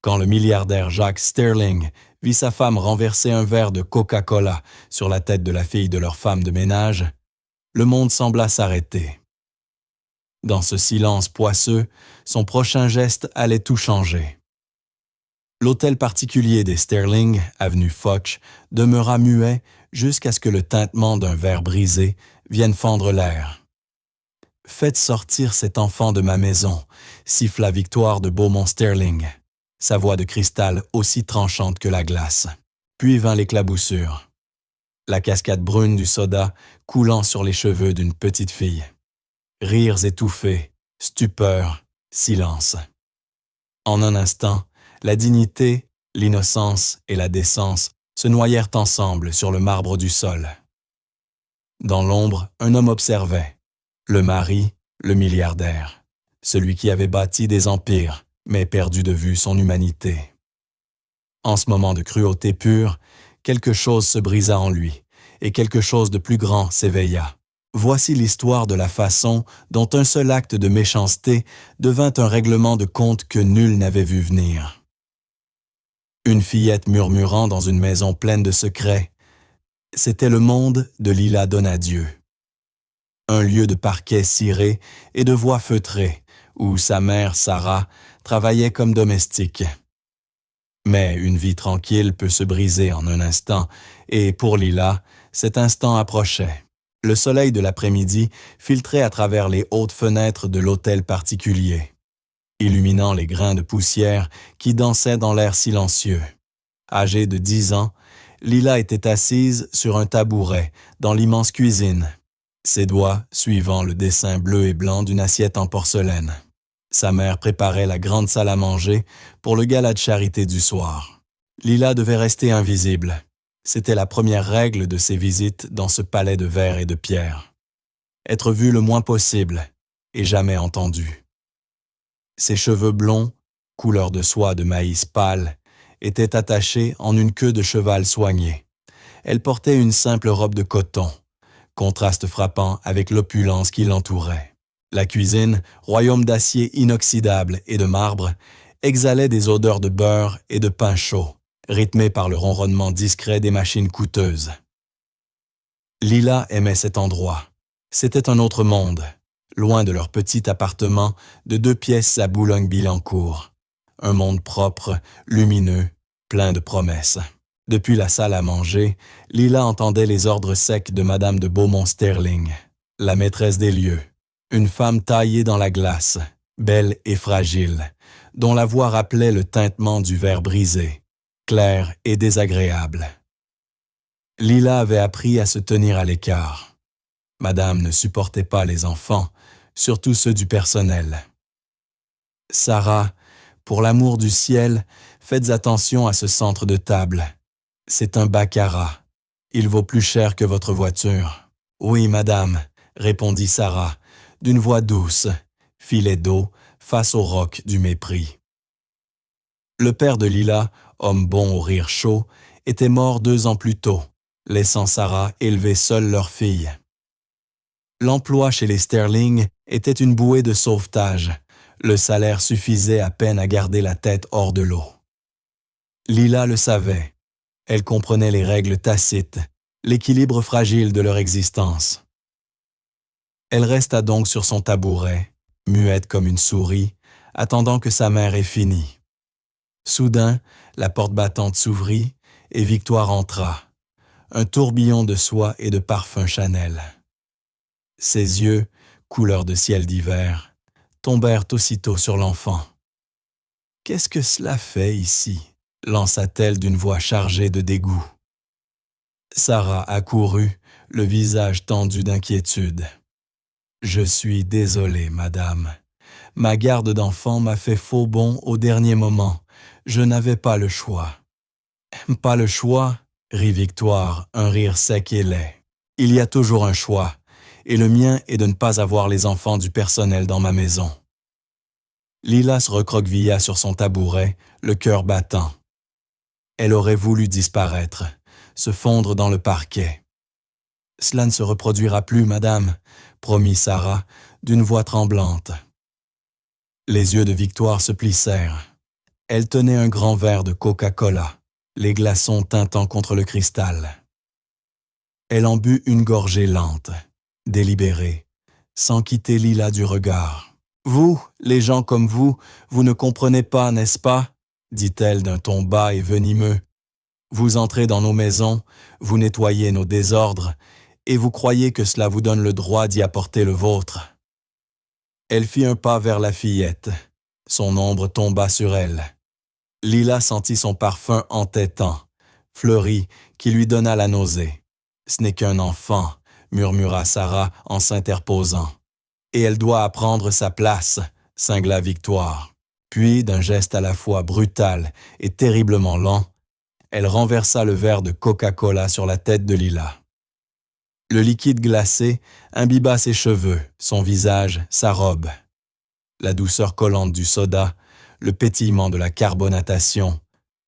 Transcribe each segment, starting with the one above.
Quand le milliardaire Jacques Sterling vit sa femme renverser un verre de Coca-Cola sur la tête de la fille de leur femme de ménage, le monde sembla s'arrêter. Dans ce silence poisseux, son prochain geste allait tout changer. L'hôtel particulier des Sterling, avenue Foch, demeura muet jusqu'à ce que le tintement d'un verre brisé vienne fendre l'air. « Faites sortir cet enfant de ma maison », siffla Victoire de Beaumont-Sterling, sa voix de cristal aussi tranchante que la glace. Puis vint l'éclaboussure. La cascade brune du soda coulant sur les cheveux d'une petite fille. Rires étouffés, stupeur, silence. En un instant, la dignité, l'innocence et la décence se noyèrent ensemble sur le marbre du sol. Dans l'ombre, un homme observait. Le mari, le milliardaire. Celui qui avait bâti des empires, mais perdu de vue son humanité. En ce moment de cruauté pure, quelque chose se brisa en lui, et quelque chose de plus grand s'éveilla. Voici l'histoire de la façon dont un seul acte de méchanceté devint un règlement de compte que nul n'avait vu venir. Une fillette murmurant dans une maison pleine de secrets. C'était le monde de Lila Donadieu. Un lieu de parquet ciré et de voix feutrées, où sa mère, Sarah, travaillait comme domestique. Mais une vie tranquille peut se briser en un instant, et pour Lila, cet instant approchait. Le soleil de l'après-midi filtrait à travers les hautes fenêtres de l'hôtel particulier, illuminant les grains de poussière qui dansaient dans l'air silencieux. Âgée de 10 ans, Lila était assise sur un tabouret dans l'immense cuisine, ses doigts suivant le dessin bleu et blanc d'une assiette en porcelaine. Sa mère préparait la grande salle à manger pour le gala de charité du soir. Lila devait rester invisible. C'était la première règle de ses visites dans ce palais de verre et de pierre. Être vue le moins possible et jamais entendue. Ses cheveux blonds, couleur de soie de maïs pâle, étaient attachés en une queue de cheval soignée. Elle portait une simple robe de coton, contraste frappant avec l'opulence qui l'entourait. La cuisine, royaume d'acier inoxydable et de marbre, exhalait des odeurs de beurre et de pain chaud, rythmées par le ronronnement discret des machines coûteuses. Lila aimait cet endroit. C'était un autre monde, loin de leur petit appartement de 2 pièces à Boulogne-Billancourt. Un monde propre, lumineux, plein de promesses. Depuis la salle à manger, Lila entendait les ordres secs de Madame de Beaumont-Sterling, la maîtresse des lieux, une femme taillée dans la glace, belle et fragile, dont la voix rappelait le tintement du verre brisé, clair et désagréable. Lila avait appris à se tenir à l'écart. Madame ne supportait pas les enfants, surtout ceux du personnel. « Sarah, pour l'amour du ciel, faites attention à ce centre de table. C'est un baccarat. Il vaut plus cher que votre voiture. »« Oui, madame, » répondit Sarah, d'une voix douce, filet d'eau face au roc du mépris. Le père de Lila, homme bon au rire chaud, était mort 2 ans plus tôt, laissant Sarah élever seule leur fille. L'emploi chez les Sterling était une bouée de sauvetage. Le salaire suffisait à peine à garder la tête hors de l'eau. Lila le savait. Elle comprenait les règles tacites, l'équilibre fragile de leur existence. Elle resta donc sur son tabouret, muette comme une souris, attendant que sa mère ait fini. Soudain, la porte battante s'ouvrit et Victoire entra, un tourbillon de soie et de parfum Chanel. Ses yeux, couleur de ciel d'hiver, tombèrent aussitôt sur l'enfant. « Qu'est-ce que cela fait ici ?» lança-t-elle d'une voix chargée de dégoût. Sarah accourut, le visage tendu d'inquiétude. « Je suis désolée, madame. Ma garde d'enfant m'a fait faux bond au dernier moment. Je n'avais pas le choix. »« Pas le choix ?» rit Victoire, un rire sec et laid. « Il y a toujours un choix, et le mien est de ne pas avoir les enfants du personnel dans ma maison. » Lila se recroquevilla sur son tabouret, le cœur battant. Elle aurait voulu disparaître, se fondre dans le parquet. « Cela ne se reproduira plus, madame, » promit Sarah, d'une voix tremblante. Les yeux de Victoire se plissèrent. Elle tenait un grand verre de Coca-Cola, les glaçons tintant contre le cristal. Elle en but une gorgée lente, délibérée, sans quitter Lila du regard. « Vous, les gens comme vous ne comprenez pas, n'est-ce pas ?» dit-elle d'un ton bas et venimeux. « Vous entrez dans nos maisons, vous nettoyez nos désordres, et vous croyez que cela vous donne le droit d'y apporter le vôtre. » Elle fit un pas vers la fillette. Son ombre tomba sur elle. Lila sentit son parfum entêtant, fleuri, qui lui donna la nausée. « Ce n'est qu'un enfant, » murmura Sarah en s'interposant. « Et elle doit apprendre sa place, » cingla Victoire. Puis, d'un geste à la fois brutal et terriblement lent, elle renversa le verre de Coca-Cola sur la tête de Lila. Le liquide glacé imbiba ses cheveux, son visage, sa robe. La douceur collante du soda, le pétillement de la carbonatation,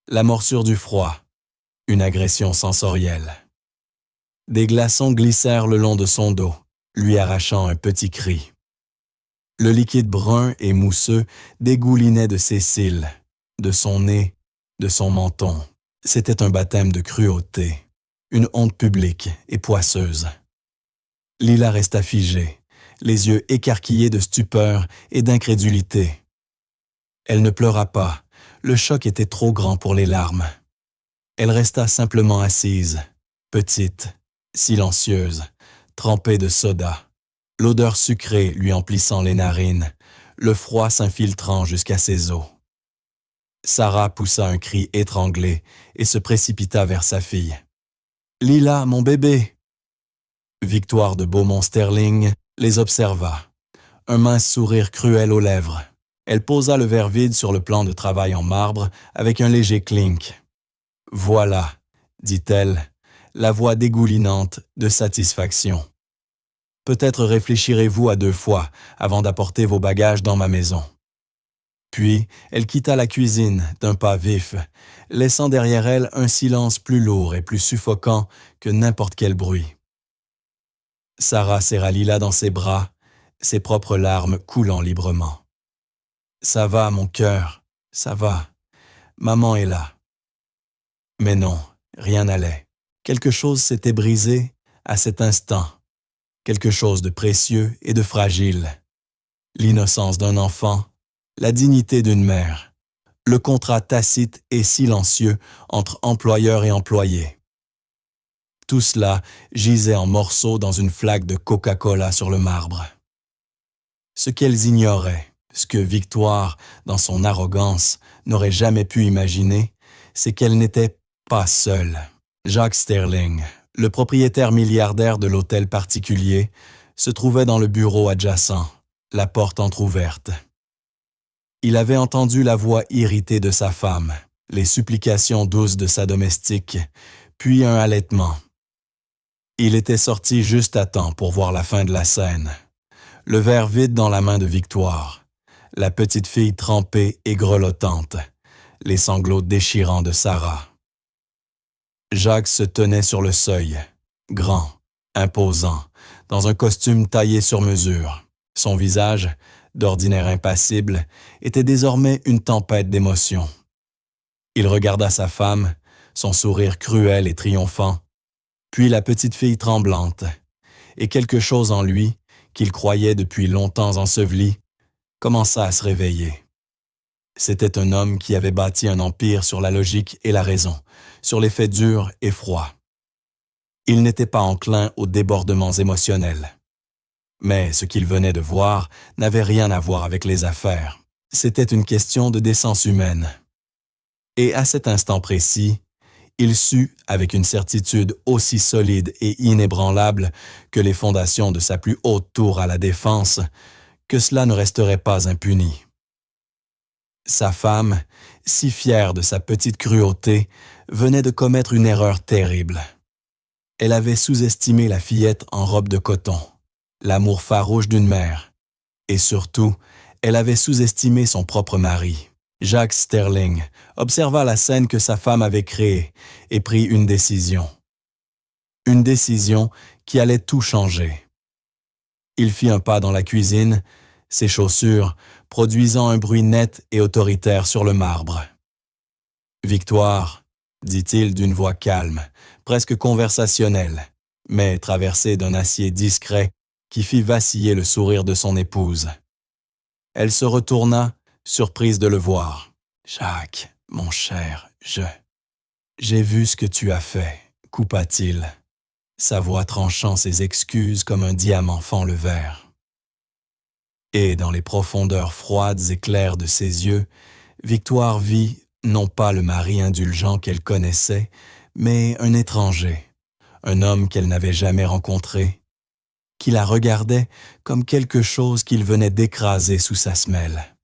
la morsure du froid, une agression sensorielle. Des glaçons glissèrent le long de son dos, lui arrachant un petit cri. Le liquide brun et mousseux dégoulinait de ses cils, de son nez, de son menton. C'était un baptême de cruauté, une honte publique et poisseuse. Lila resta figée, les yeux écarquillés de stupeur et d'incrédulité. Elle ne pleura pas, le choc était trop grand pour les larmes. Elle resta simplement assise, petite, silencieuse, trempée de soda, l'odeur sucrée lui emplissant les narines, le froid s'infiltrant jusqu'à ses os. Sarah poussa un cri étranglé et se précipita vers sa fille. « Lila, mon bébé !» Victoire de Beaumont-Sterling les observa, un mince sourire cruel aux lèvres. Elle posa le verre vide sur le plan de travail en marbre avec un léger clink. « Voilà, » dit-elle, la voix dégoulinante de satisfaction. « Peut-être réfléchirez-vous à 2 fois avant d'apporter vos bagages dans ma maison. » Puis, elle quitta la cuisine d'un pas vif, laissant derrière elle un silence plus lourd et plus suffocant que n'importe quel bruit. Sarah serra Lila dans ses bras, ses propres larmes coulant librement. « Ça va, mon cœur, ça va. Maman est là. » Mais non, rien n'allait. Quelque chose s'était brisé à cet instant. Quelque chose de précieux et de fragile. L'innocence d'un enfant, la dignité d'une mère, le contrat tacite et silencieux entre employeur et employé. Tout cela gisait en morceaux dans une flaque de Coca-Cola sur le marbre. Ce qu'elles ignoraient, ce que Victoire, dans son arrogance, n'aurait jamais pu imaginer, c'est qu'elle n'était pas seule. Jacques Sterling, le propriétaire milliardaire de l'hôtel particulier, se trouvait dans le bureau adjacent, la porte entr'ouverte. Il avait entendu la voix irritée de sa femme, les supplications douces de sa domestique, puis un halètement. Il était sorti juste à temps pour voir la fin de la scène. Le verre vide dans la main de Victoire, la petite fille trempée et grelottante, les sanglots déchirants de Sarah. Jacques se tenait sur le seuil, grand, imposant, dans un costume taillé sur mesure. Son visage, d'ordinaire impassible, était désormais une tempête d'émotions. Il regarda sa femme, son sourire cruel et triomphant, puis la petite fille tremblante, et quelque chose en lui, qu'il croyait depuis longtemps enseveli, commença à se réveiller. C'était un homme qui avait bâti un empire sur la logique et la raison, sur les faits durs et froids. Il n'était pas enclin aux débordements émotionnels. Mais ce qu'il venait de voir n'avait rien à voir avec les affaires. C'était une question de décence humaine. Et à cet instant précis, il sut, avec une certitude aussi solide et inébranlable que les fondations de sa plus haute tour à la défense, que cela ne resterait pas impuni. Sa femme, si fière de sa petite cruauté, venait de commettre une erreur terrible. Elle avait sous-estimé la fillette en robe de coton, l'amour farouche d'une mère, et surtout, elle avait sous-estimé son propre mari. Jacques Sterling observa la scène que sa femme avait créée et prit une décision. Une décision qui allait tout changer. Il fit un pas dans la cuisine, ses chaussures produisant un bruit net et autoritaire sur le marbre. Victoire, dit-il d'une voix calme, presque conversationnelle, mais traversée d'un acier discret qui fit vaciller le sourire de son épouse. Elle se retourna, surprise de le voir. « Jacques, mon cher, j'ai vu ce que tu as fait, coupa-t-il, sa voix tranchant ses excuses comme un diamant fend le verre. Et dans les profondeurs froides et claires de ses yeux, Victoire vit non pas le mari indulgent qu'elle connaissait, mais un étranger, un homme qu'elle n'avait jamais rencontré, qui la regardait comme quelque chose qu'il venait d'écraser sous sa semelle.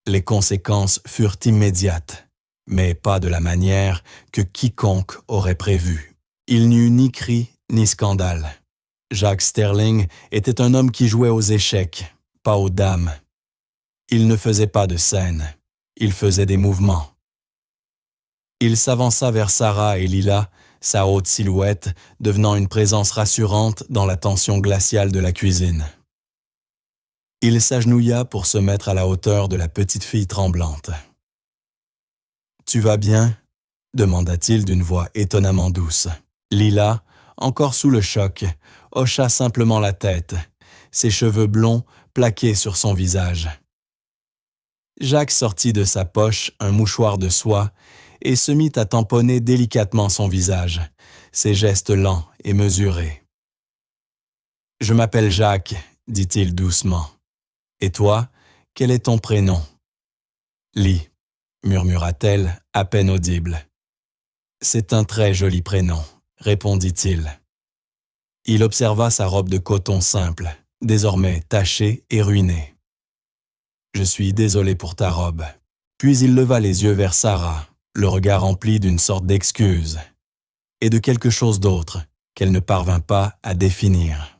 Les conséquences furent immédiates, mais pas de la manière que quiconque aurait prévu. Il n'y eut ni cri ni scandale. Jacques Sterling était un homme qui jouait aux échecs, pas aux dames. Il ne faisait pas de scène, il faisait des mouvements. Il s'avança vers Sarah et Lila, sa haute silhouette devenant une présence rassurante dans la tension glaciale de la cuisine. Il s'agenouilla pour se mettre à la hauteur de la petite fille tremblante. « Tu vas bien ?» demanda-t-il d'une voix étonnamment douce. Lila, encore sous le choc, hocha simplement la tête, ses cheveux blonds plaqués sur son visage. Jacques sortit de sa poche un mouchoir de soie et se mit à tamponner délicatement son visage, ses gestes lents et mesurés. « Je m'appelle Jacques, » dit-il doucement. « Et toi, quel est ton prénom ?»« Lee, » murmura-t-elle, à peine audible. « C'est un très joli prénom, » répondit-il. Il observa sa robe de coton simple, désormais tachée et ruinée. « Je suis désolé pour ta robe. » Puis il leva les yeux vers Sarah, le regard rempli d'une sorte d'excuse, et de quelque chose d'autre qu'elle ne parvint pas à définir.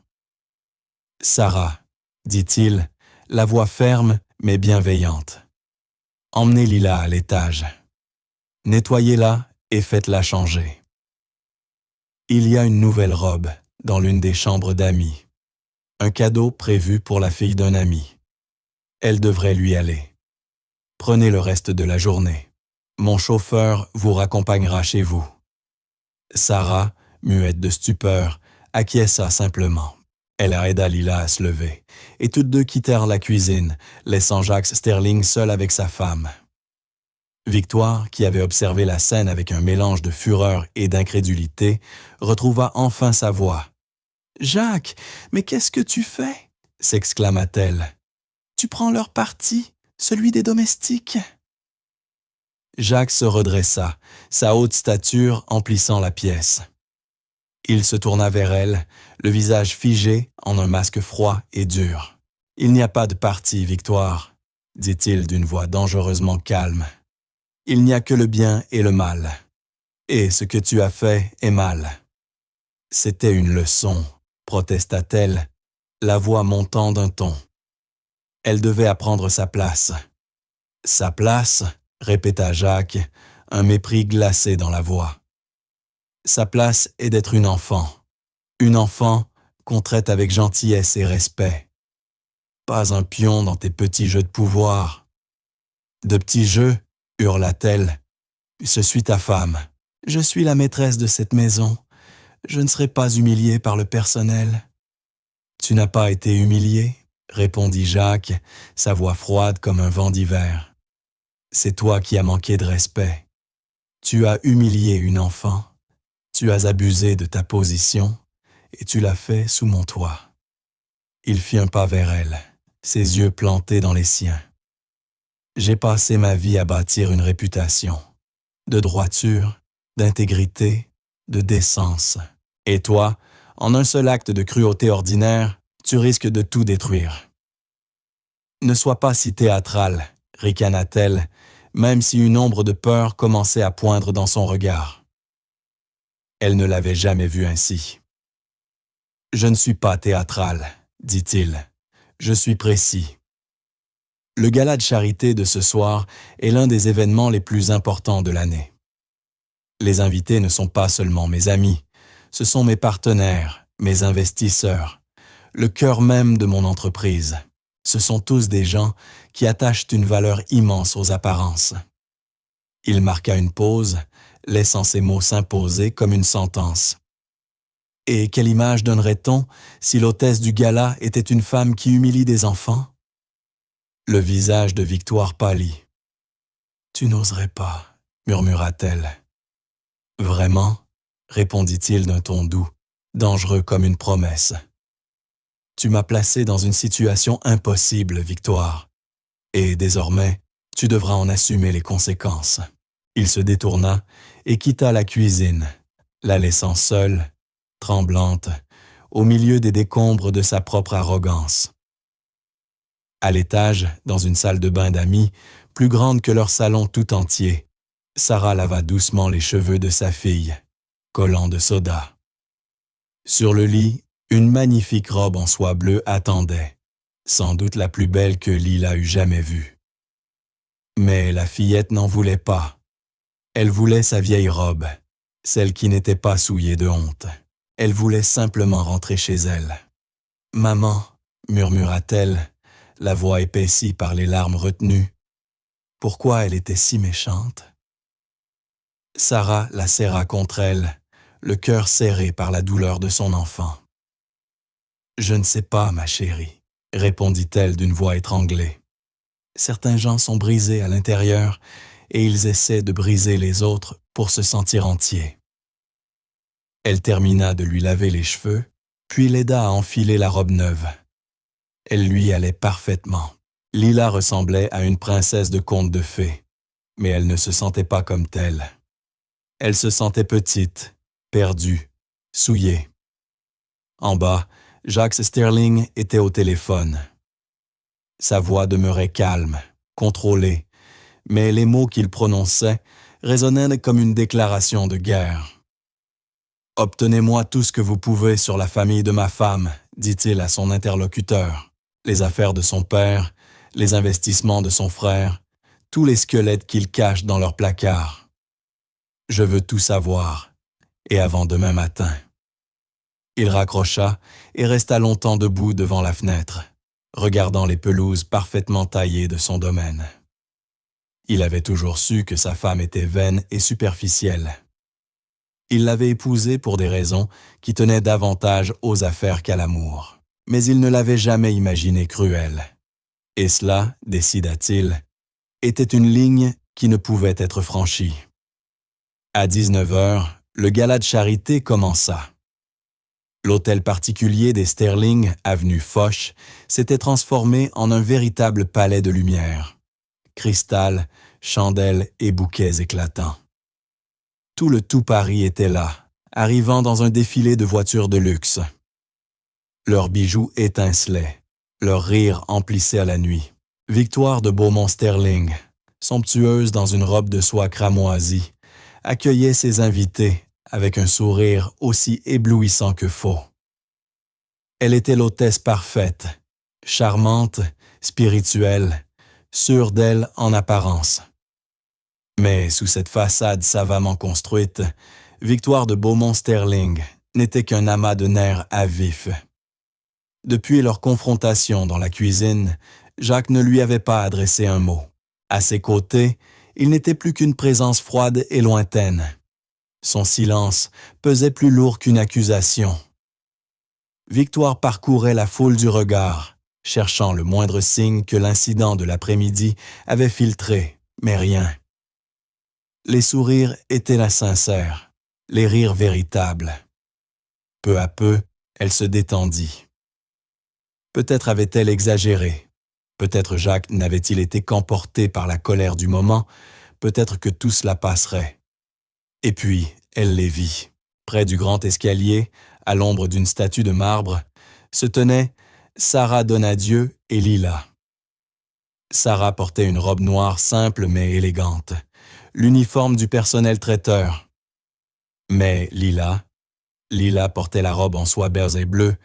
« Sarah, » dit-il, la voix ferme mais bienveillante. « Emmenez Lila à l'étage. Nettoyez-la et faites-la changer. Il y a une nouvelle robe dans l'une des chambres d'amis. Un cadeau prévu pour la fille d'un ami. Elle devrait lui aller. Prenez le reste de la journée. Mon chauffeur vous raccompagnera chez vous. » Sarah, muette de stupeur, acquiesça simplement. Elle aida Lila à se lever, et toutes deux quittèrent la cuisine, laissant Jacques Sterling seul avec sa femme. Victoire, qui avait observé la scène avec un mélange de fureur et d'incrédulité, retrouva enfin sa voix. « Jacques, mais qu'est-ce que tu fais ?» s'exclama-t-elle. « Tu prends leur parti, celui des domestiques ?» Jacques se redressa, sa haute stature emplissant la pièce. Il se tourna vers elle, le visage figé en un masque froid et dur. « Il n'y a pas de parti, Victoire, » dit-il d'une voix dangereusement calme. « Il n'y a que le bien et le mal. Et ce que tu as fait est mal. » « C'était une leçon, » protesta-t-elle, la voix montant d'un ton. Elle devait apprendre sa place. « Sa place ?» répéta Jacques, un mépris glacé dans la voix. « Sa place est d'être une enfant qu'on traite avec gentillesse et respect. Pas un pion dans tes petits jeux de pouvoir. »« De petits jeux ?» hurla-t-elle. « Je suis ta femme. Je suis la maîtresse de cette maison. Je ne serai pas humiliée par le personnel. »« Tu n'as pas été humiliée ?» répondit Jacques, sa voix froide comme un vent d'hiver. « C'est toi qui as manqué de respect. Tu as humilié une enfant. Tu as abusé de ta position et tu l'as fait sous mon toit. » Il fit un pas vers elle, ses yeux plantés dans les siens. « J'ai passé ma vie à bâtir une réputation, de droiture, d'intégrité, de décence. Et toi, en un seul acte de cruauté ordinaire, tu risques de tout détruire. »« Ne sois pas si théâtrale, » ricana-t-elle, même si une ombre de peur commençait à poindre dans son regard. Elle ne l'avait jamais vu ainsi. « Je ne suis pas théâtral, » dit-il. « Je suis précis. Le gala de charité de ce soir est l'un des événements les plus importants de l'année. Les invités ne sont pas seulement mes amis, ce sont mes partenaires, mes investisseurs, le cœur même de mon entreprise. Ce sont tous des gens qui attachent une valeur immense aux apparences. Il marqua une pause, laissant ces mots s'imposer comme une sentence. Et quelle image donnerait-on si l'hôtesse du gala était une femme qui humilie des enfants? Le visage de Victoire pâlit. « Tu n'oserais pas, murmura-t-elle. « Vraiment ?» répondit-il d'un ton doux, dangereux comme une promesse. « Tu m'as placé dans une situation impossible, Victoire, et désormais, tu devras en assumer les conséquences. » Il se détourna et quitta la cuisine, la laissant seule, tremblante, au milieu des décombres de sa propre arrogance. À l'étage, dans une salle de bain d'amis, plus grande que leur salon tout entier, Sarah lava doucement les cheveux de sa fille, collant de soda. Sur le lit, une magnifique robe en soie bleue attendait, sans doute la plus belle que Lila eût jamais vue. Mais la fillette n'en voulait pas. Elle voulait sa vieille robe, celle qui n'était pas souillée de honte. Elle voulait simplement rentrer chez elle. « Maman, » murmura-t-elle, la voix épaissie par les larmes retenues. Pourquoi elle était si méchante? Sarah la serra contre elle, le cœur serré par la douleur de son enfant. « Je ne sais pas, ma chérie, » répondit-elle d'une voix étranglée. « Certains gens sont brisés à l'intérieur et ils essaient de briser les autres pour se sentir entiers. » Elle termina de lui laver les cheveux, puis l'aida à enfiler la robe neuve. Elle lui allait parfaitement. Lila ressemblait à une princesse de conte de fées, mais elle ne se sentait pas comme telle. Elle se sentait petite, perdue, souillée. En bas, Jacques Sterling était au téléphone. Sa voix demeurait calme, contrôlée, mais les mots qu'il prononçait résonnaient comme une déclaration de guerre. « Obtenez-moi tout ce que vous pouvez sur la famille de ma femme, » dit-il à son interlocuteur. Les affaires de son père, les investissements de son frère, tous les squelettes qu'il cache dans leur placard. Je veux tout savoir, et avant demain matin. Il raccrocha et resta longtemps debout devant la fenêtre, regardant les pelouses parfaitement taillées de son domaine. Il avait toujours su que sa femme était vaine et superficielle. Il l'avait épousée pour des raisons qui tenaient davantage aux affaires qu'à l'amour. Mais il ne l'avait jamais imaginée cruelle. Et cela, décida-t-il, était une ligne qui ne pouvait être franchie. À 19h, le gala de charité commença. L'hôtel particulier des Sterling, avenue Foch, s'était transformé en un véritable palais de lumière. Cristal, chandelles et bouquets éclatants. Tout Paris était là, arrivant dans un défilé de voitures de luxe. Leurs bijoux étincelaient, leurs rires emplissaient la nuit. Victoire de Beaumont-Sterling, somptueuse dans une robe de soie cramoisie, accueillait ses invités avec un sourire aussi éblouissant que faux. Elle était l'hôtesse parfaite, charmante, spirituelle, sûre d'elle en apparence. Mais sous cette façade savamment construite, Victoire de Beaumont-Sterling n'était qu'un amas de nerfs à vif. Depuis leur confrontation dans la cuisine, Jacques ne lui avait pas adressé un mot. À ses côtés, il n'était plus qu'une présence froide et lointaine. Son silence pesait plus lourd qu'une accusation. Victoire parcourait la foule du regard, cherchant le moindre signe que l'incident de l'après-midi avait filtré, mais rien. Les sourires étaient là sincères, les rires véritables. Peu à peu, elle se détendit. Peut-être avait-elle exagéré. Peut-être Jacques n'avait-il été qu'emporté par la colère du moment. Peut-être que tout cela passerait. Et puis, elle les vit. Près du grand escalier, à l'ombre d'une statue de marbre, se tenaient Sarah Donadieu et Lila. Sarah portait une robe noire simple mais élégante, l'uniforme du personnel traiteur. Mais Lila portait la robe en soie beige et bleue,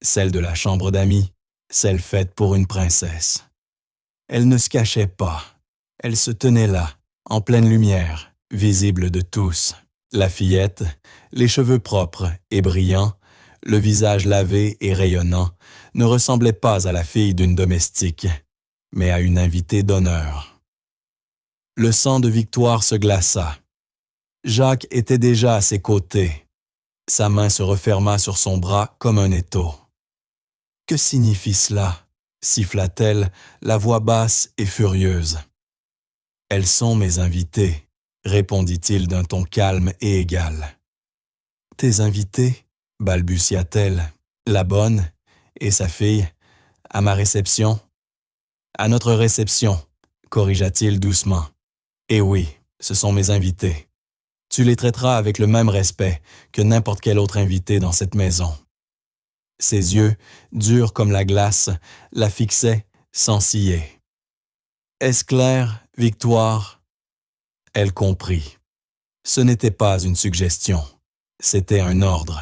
celle de la chambre d'amis, celle faite pour une princesse. Elle ne se cachait pas, elle se tenait là, en pleine lumière, visible de tous. La fillette, les cheveux propres et brillants, le visage lavé et rayonnant, ne ressemblait pas à la fille d'une domestique, mais à une invitée d'honneur. Le sang de Victoire se glaça. Jacques était déjà à ses côtés. Sa main se referma sur son bras comme un étau. « Que signifie cela » siffla-t-elle, la voix basse et furieuse. « Elles sont mes invitées » répondit-il d'un ton calme et égal. « Tes invitées » balbutia-t-elle, « la bonne et sa fille, à ma réception ?»« À notre réception » corrigea-t-il doucement. « Eh oui, ce sont mes invités. Tu les traiteras avec le même respect que n'importe quel autre invité dans cette maison. » Ses yeux, durs comme la glace, la fixaient sans ciller. « Est-ce clair, Victoire ?» Elle comprit. Ce n'était pas une suggestion, c'était un ordre.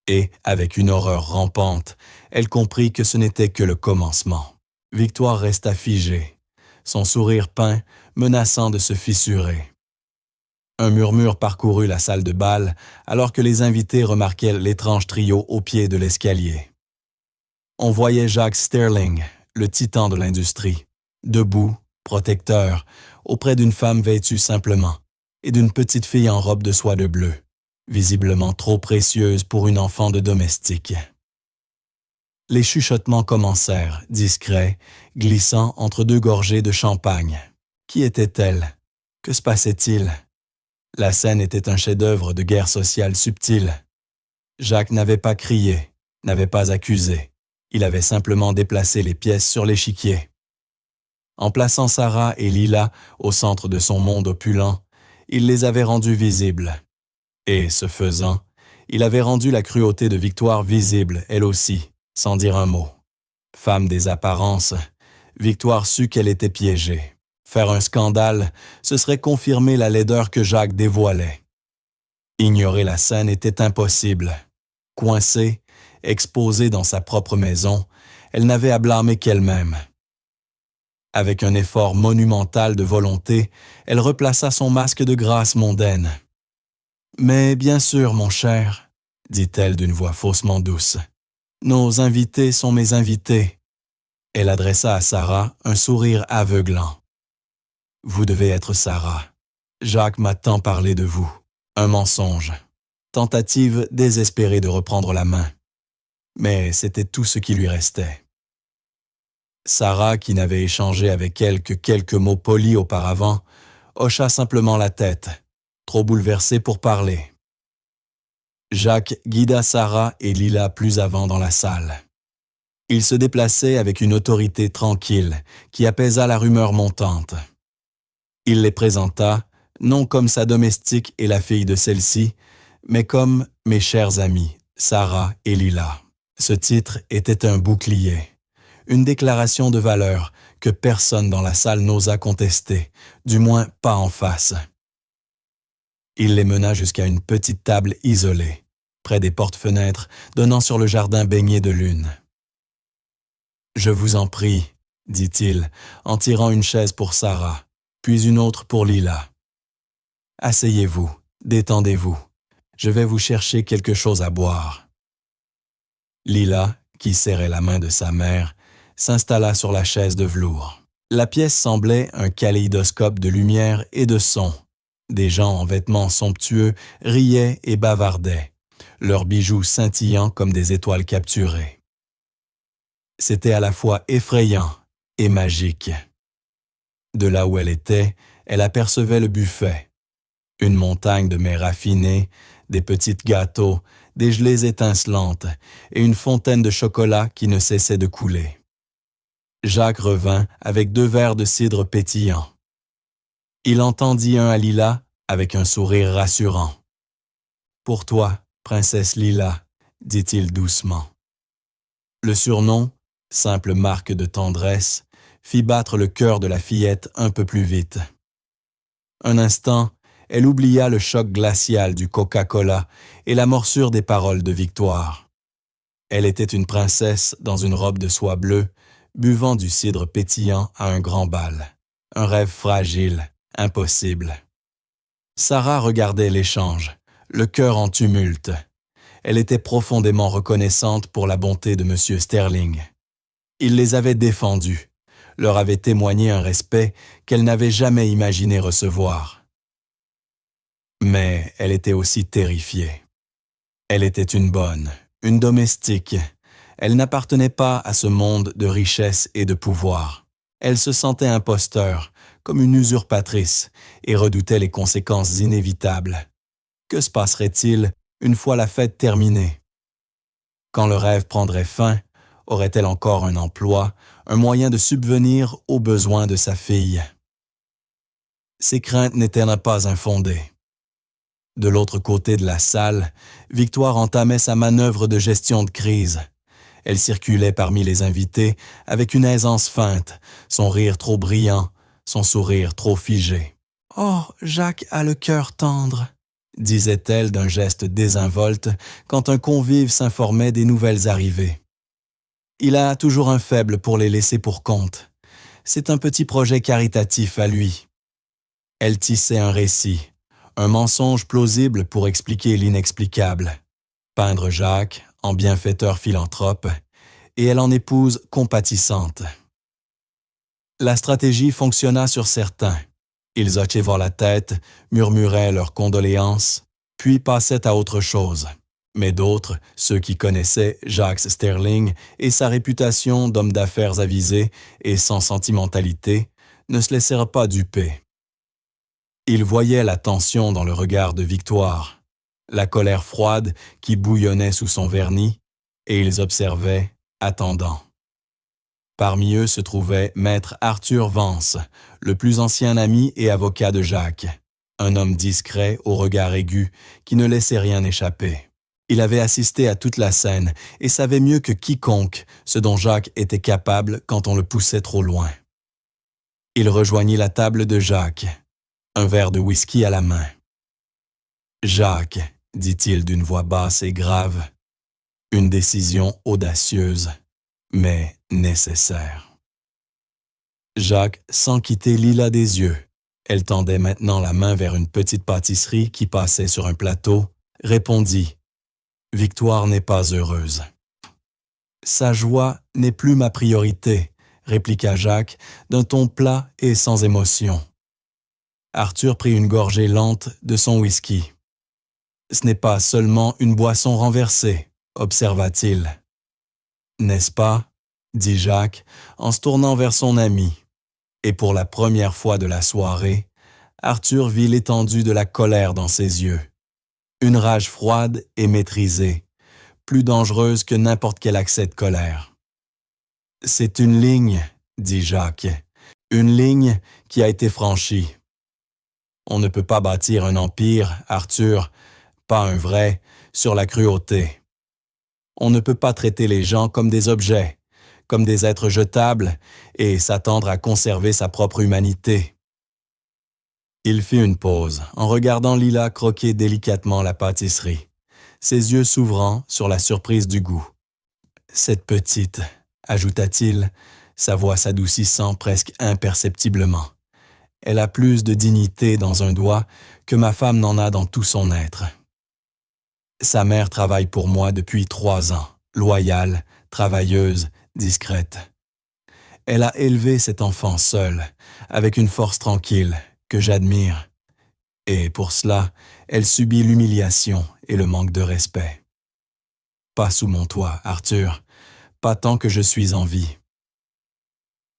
Et, avec une horreur rampante, elle comprit que ce n'était que le commencement. Victoire resta figée, son sourire peint menaçant de se fissurer. Un murmure parcourut la salle de bal alors que les invités remarquaient l'étrange trio au pied de l'escalier. On voyait Jacques Sterling, le titan de l'industrie, debout, protecteur, auprès d'une femme vêtue simplement et d'une petite fille en robe de soie de bleu, visiblement trop précieuse pour une enfant de domestique. Les chuchotements commencèrent, discrets, glissant entre deux gorgées de champagne. Qui était-elle? Que se passait-il? La scène était un chef-d'œuvre de guerre sociale subtile. Jacques n'avait pas crié, n'avait pas accusé. Il avait simplement déplacé les pièces sur l'échiquier. En plaçant Sarah et Lila au centre de son monde opulent, il les avait rendues visibles. Et, ce faisant, il avait rendu la cruauté de Victoire visible, elle aussi, sans dire un mot. Femme des apparences, Victoire sut qu'elle était piégée. Faire un scandale, ce serait confirmer la laideur que Jacques dévoilait. Ignorer la scène était impossible. Coincée, exposée dans sa propre maison, elle n'avait à blâmer qu'elle-même. Avec un effort monumental de volonté, elle replaça son masque de grâce mondaine. « Mais bien sûr, mon cher, » dit-elle d'une voix faussement douce, « nos invités sont mes invités. » Elle adressa à Sarah un sourire aveuglant. « Vous devez être Sarah. Jacques m'a tant parlé de vous. Un mensonge. Tentative désespérée de reprendre la main. Mais c'était tout ce qui lui restait. » Sarah, qui n'avait échangé avec elle que quelques mots polis auparavant, hocha simplement la tête, trop bouleversée pour parler. Jacques guida Sarah et Lila plus avant dans la salle. Il se déplaçait avec une autorité tranquille qui apaisa la rumeur montante. Il les présenta, non comme sa domestique et la fille de celle-ci, mais comme mes chers amis, Sarah et Lila. Ce titre était un bouclier, une déclaration de valeur que personne dans la salle n'osa contester, du moins pas en face. Il les mena jusqu'à une petite table isolée, près des portes-fenêtres donnant sur le jardin baigné de lune. « Je vous en prie, » dit-il, en tirant une chaise pour Sarah, puis une autre pour Lila. « Asseyez-vous, détendez-vous. Je vais vous chercher quelque chose à boire. » Lila, qui serrait la main de sa mère, s'installa sur la chaise de velours. La pièce semblait un kaléidoscope de lumière et de sons. Des gens en vêtements somptueux riaient et bavardaient, leurs bijoux scintillant comme des étoiles capturées. C'était à la fois effrayant et magique. De là où elle était, elle apercevait le buffet. Une montagne de mets raffinés, des petits gâteaux, des gelées étincelantes et une fontaine de chocolat qui ne cessait de couler. Jacques revint avec 2 verres de cidre pétillant. Il entendit un à Lila avec un sourire rassurant. « Pour toi, princesse Lila, » dit-il doucement. Le surnom, simple marque de tendresse, fit battre le cœur de la fillette un peu plus vite. Un instant, elle oublia le choc glacial du Coca-Cola et la morsure des paroles de Victoire. Elle était une princesse dans une robe de soie bleue, buvant du cidre pétillant à un grand bal. Un rêve fragile, impossible. Sarah regardait l'échange, le cœur en tumulte. Elle était profondément reconnaissante pour la bonté de M. Sterling. Il les avait défendus. leur avait témoigné un respect qu'elle n'avait jamais imaginé recevoir. Mais elle était aussi terrifiée. Elle était une bonne, une domestique. Elle n'appartenait pas à ce monde de richesse et de pouvoir. Elle se sentait imposteur, comme une usurpatrice, et redoutait les conséquences inévitables. Que se passerait-il une fois la fête terminée? Quand le rêve prendrait fin, aurait-elle encore un emploi, un moyen de subvenir aux besoins de sa fille? Ces craintes n'étaient pas infondées. De l'autre côté de la salle, Victoire entamait sa manœuvre de gestion de crise. Elle circulait parmi les invités avec une aisance feinte, son rire trop brillant, son sourire trop figé. « Oh, Jacques a le cœur tendre », disait-elle d'un geste désinvolte quand un convive s'informait des nouvelles arrivées. Il a toujours un faible pour les laisser pour compte. C'est un petit projet caritatif à lui. Elle tissait un récit, un mensonge plausible pour expliquer l'inexplicable. Peindre Jacques en bienfaiteur philanthrope, et elle en épouse compatissante. La stratégie fonctionna sur certains. Ils hochaient voir la tête, murmuraient leurs condoléances, puis passaient à autre chose. Mais d'autres, ceux qui connaissaient Jacques Sterling et sa réputation d'homme d'affaires avisé et sans sentimentalité, ne se laissèrent pas duper. Ils voyaient la tension dans le regard de Victoire, la colère froide qui bouillonnait sous son vernis, et ils observaient, attendant. Parmi eux se trouvait maître Arthur Vance, le plus ancien ami et avocat de Jacques, un homme discret au regard aigu qui ne laissait rien échapper. Il avait assisté à toute la scène et savait mieux que quiconque ce dont Jacques était capable quand on le poussait trop loin. Il rejoignit la table de Jacques, un verre de whisky à la main. « Jacques, dit-il d'une voix basse et grave, une décision audacieuse, mais nécessaire. » Jacques, sans quitter Lila des yeux, elle tendait maintenant la main vers une petite pâtisserie qui passait sur un plateau, répondit « Victoire n'est pas heureuse. »« Sa joie n'est plus ma priorité, » répliqua Jacques d'un ton plat et sans émotion. Arthur prit une gorgée lente de son whisky. « Ce n'est pas seulement une boisson renversée, » observa-t-il. « N'est-ce pas ?» dit Jacques en se tournant vers son ami. Et pour la première fois de la soirée, Arthur vit l'étendue de la colère dans ses yeux. Une rage froide et maîtrisée, plus dangereuse que n'importe quel accès de colère. « C'est une ligne, » dit Jacques, « une ligne qui a été franchie. On ne peut pas bâtir un empire, Arthur, pas un vrai, sur la cruauté. On ne peut pas traiter les gens comme des objets, comme des êtres jetables, et s'attendre à conserver sa propre humanité. » Il fit une pause, en regardant Lila croquer délicatement la pâtisserie, ses yeux s'ouvrant sur la surprise du goût. « Cette petite, » ajouta-t-il, sa voix s'adoucissant presque imperceptiblement. « Elle a plus de dignité dans un doigt que ma femme n'en a dans tout son être. Sa mère travaille pour moi depuis 3 ans, loyale, travailleuse, discrète. Elle a élevé cet enfant seule, avec une force tranquille, que j'admire. Et pour cela, elle subit l'humiliation et le manque de respect. Pas sous mon toit, Arthur, pas tant que je suis en vie. »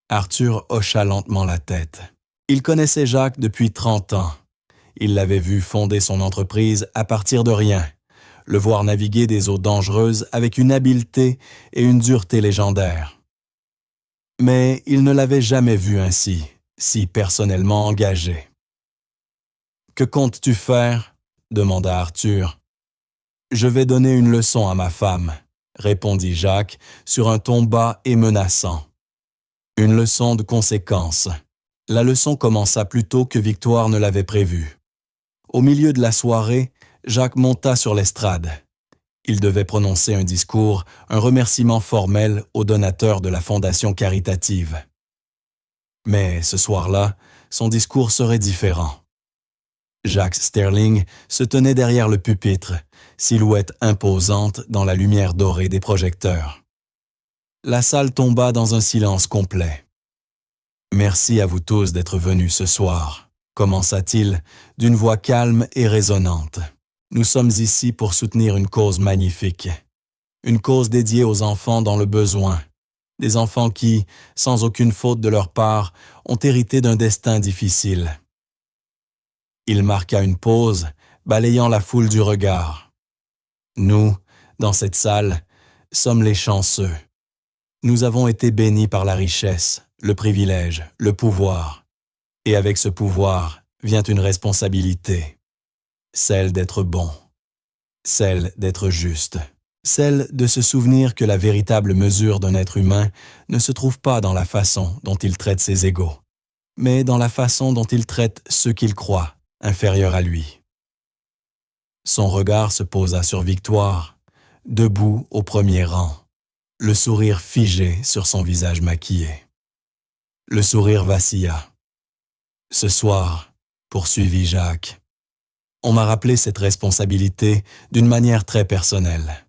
Arthur hocha lentement la tête. Il connaissait Jacques depuis 30 ans. Il l'avait vu fonder son entreprise à partir de rien, le voir naviguer des eaux dangereuses avec une habileté et une dureté légendaires. Mais il ne l'avait jamais vu ainsi, si personnellement engagé. « Que comptes-tu faire ?» demanda Arthur. « Je vais donner une leçon à ma femme, » répondit Jacques sur un ton bas et menaçant. Une leçon de conséquence. La leçon commença plus tôt que Victoire ne l'avait prévu. Au milieu de la soirée, Jacques monta sur l'estrade. Il devait prononcer un discours, un remerciement formel aux donateurs de la fondation caritative. Mais ce soir-là, son discours serait différent. Jacques Sterling se tenait derrière le pupitre, silhouette imposante dans la lumière dorée des projecteurs. La salle tomba dans un silence complet. Merci à vous tous d'être venus ce soir, commença-t-il d'une voix calme et résonnante. Nous sommes ici pour soutenir une cause magnifique, une cause dédiée aux enfants dans le besoin, des enfants qui, sans aucune faute de leur part, ont hérité d'un destin difficile. Il marqua une pause, balayant la foule du regard. Nous, dans cette salle, sommes les chanceux. Nous avons été bénis par la richesse, le privilège, le pouvoir. Et avec ce pouvoir vient une responsabilité, celle d'être bon, celle d'être juste, celle de se souvenir que la véritable mesure d'un être humain ne se trouve pas dans la façon dont il traite ses égaux, mais dans la façon dont il traite ceux qu'il croit inférieurs à lui. Son regard se posa sur Victoire, debout au premier rang, le sourire figé sur son visage maquillé. Le sourire vacilla. « Ce soir, poursuivit Jacques, on m'a rappelé cette responsabilité d'une manière très personnelle.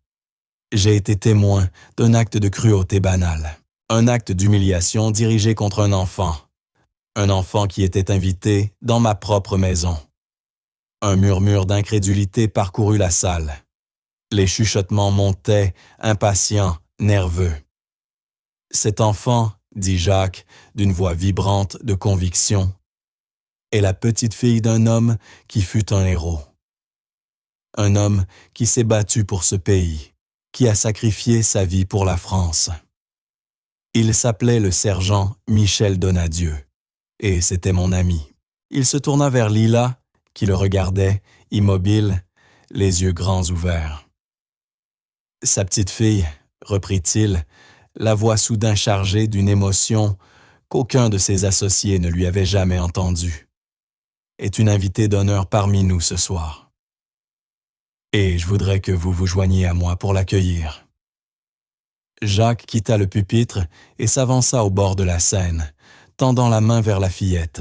J'ai été témoin d'un acte de cruauté banale, un acte d'humiliation dirigé contre un enfant qui était invité dans ma propre maison. Un murmure d'incrédulité parcourut la salle. Les chuchotements montaient, impatients, nerveux. Cet enfant, dit Jacques, d'une voix vibrante de conviction, est la petite fille d'un homme qui fut un héros. Un homme qui s'est battu pour ce pays, qui a sacrifié sa vie pour la France. Il s'appelait le sergent Michel Donadieu, et c'était mon ami. Il se tourna vers Lila, qui le regardait, immobile, les yeux grands ouverts. Sa petite fille, reprit-il, la voix soudain chargée d'une émotion qu'aucun de ses associés ne lui avait jamais entendue, est une invitée d'honneur parmi nous ce soir. Et je voudrais que vous vous joigniez à moi pour l'accueillir. Jacques quitta le pupitre et s'avança au bord de la scène, tendant la main vers la fillette.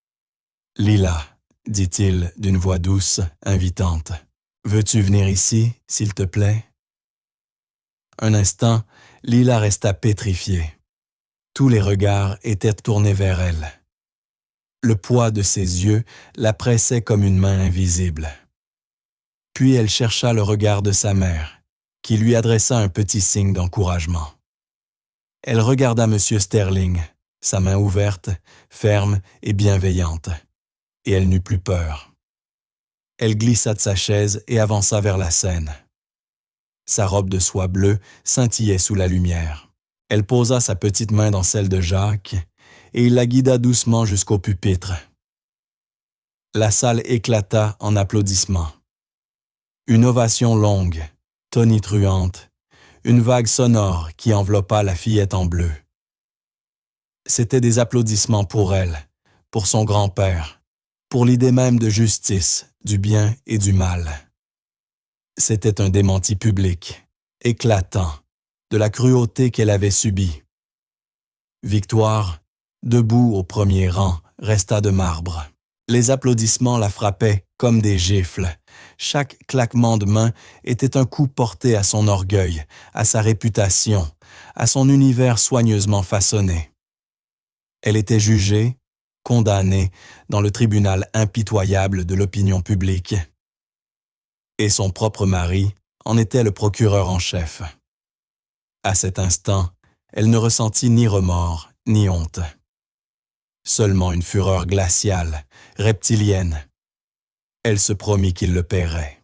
« Lila, dit-il d'une voix douce, invitante, veux-tu venir ici, s'il te plaît ?» Un instant, Lila resta pétrifiée. Tous les regards étaient tournés vers elle. Le poids de ses yeux la pressait comme une main invisible. Puis elle chercha le regard de sa mère, qui lui adressa un petit signe d'encouragement. Elle regarda M. Sterling, sa main ouverte, ferme et bienveillante, et elle n'eut plus peur. Elle glissa de sa chaise et avança vers la scène. Sa robe de soie bleue scintillait sous la lumière. Elle posa sa petite main dans celle de Jacques, et il la guida doucement jusqu'au pupitre. La salle éclata en applaudissements. Une ovation longue, tonitruante, une vague sonore qui enveloppa la fillette en bleu. C'étaient des applaudissements pour elle, pour son grand-père, pour l'idée même de justice, du bien et du mal. C'était un démenti public, éclatant, de la cruauté qu'elle avait subie. Victoire, debout au premier rang, resta de marbre. Les applaudissements la frappaient comme des gifles. Chaque claquement de main était un coup porté à son orgueil, à sa réputation, à son univers soigneusement façonné. Elle était jugée, condamnée dans le tribunal impitoyable de l'opinion publique. Et son propre mari en était le procureur en chef. À cet instant, elle ne ressentit ni remords, ni honte. Seulement une fureur glaciale, reptilienne. Elle se promit qu'il le paierait.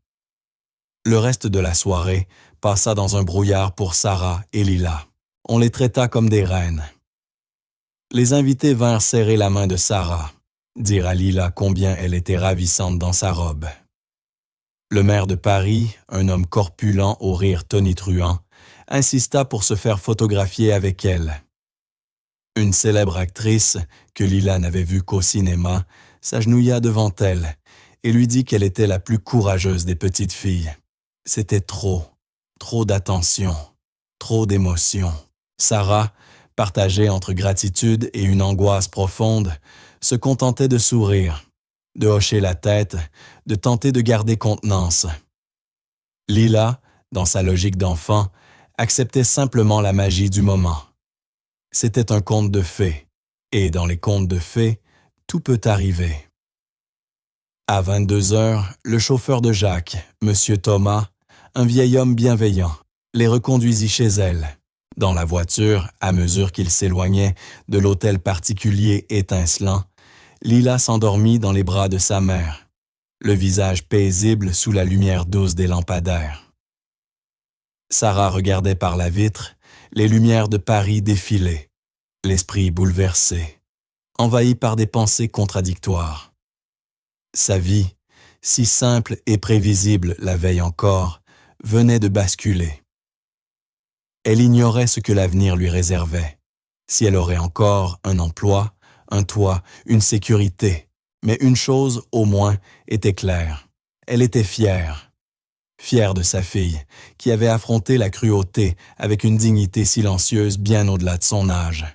Le reste de la soirée passa dans un brouillard pour Sarah et Lila. On les traita comme des reines. Les invités vinrent serrer la main de Sarah, dire à Lila combien elle était ravissante dans sa robe. Le maire de Paris, un homme corpulent au rire tonitruant, insista pour se faire photographier avec elle. Une célèbre actrice, que Lila n'avait vue qu'au cinéma, s'agenouilla devant elle et lui dit qu'elle était la plus courageuse des petites filles. C'était trop d'attention, trop d'émotion. Sarah, partagée entre gratitude et une angoisse profonde, se contentait de sourire, de hocher la tête, de tenter de garder contenance. Lila, dans sa logique d'enfant, acceptait simplement la magie du moment. C'était un conte de fées, Et dans les contes de fées, tout peut arriver. À 22 heures, le chauffeur de Jacques, Monsieur Thomas, un vieil homme bienveillant, les reconduisit chez elle. Dans la voiture, à mesure qu'il s'éloignait de l'hôtel particulier étincelant, Lila s'endormit dans les bras de sa mère, le visage paisible sous la lumière douce des lampadaires. Sarah regardait par la vitre les lumières de Paris défiler, l'esprit bouleversé, envahi par des pensées contradictoires. Sa vie, si simple et prévisible la veille encore, venait de basculer. Elle ignorait ce que l'avenir lui réservait, si elle aurait encore un emploi, un toit, une sécurité. Mais une chose, au moins, était claire. Elle était fière. Fière de sa fille, qui avait affronté la cruauté avec une dignité silencieuse bien au-delà de son âge.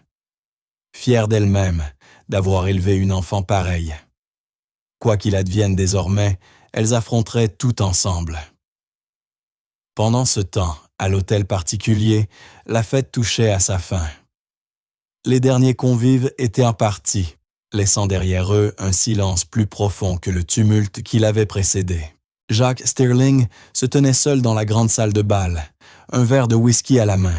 Fière d'elle-même, d'avoir élevé une enfant pareille. Quoi qu'il advienne désormais, elles affronteraient tout ensemble. Pendant ce temps, à l'hôtel particulier, la fête touchait à sa fin. Les derniers convives étaient en partie, laissant derrière eux un silence plus profond que le tumulte qui l'avait précédé. Jacques Stirling se tenait seul dans la grande salle de bal, un verre de whisky à la main.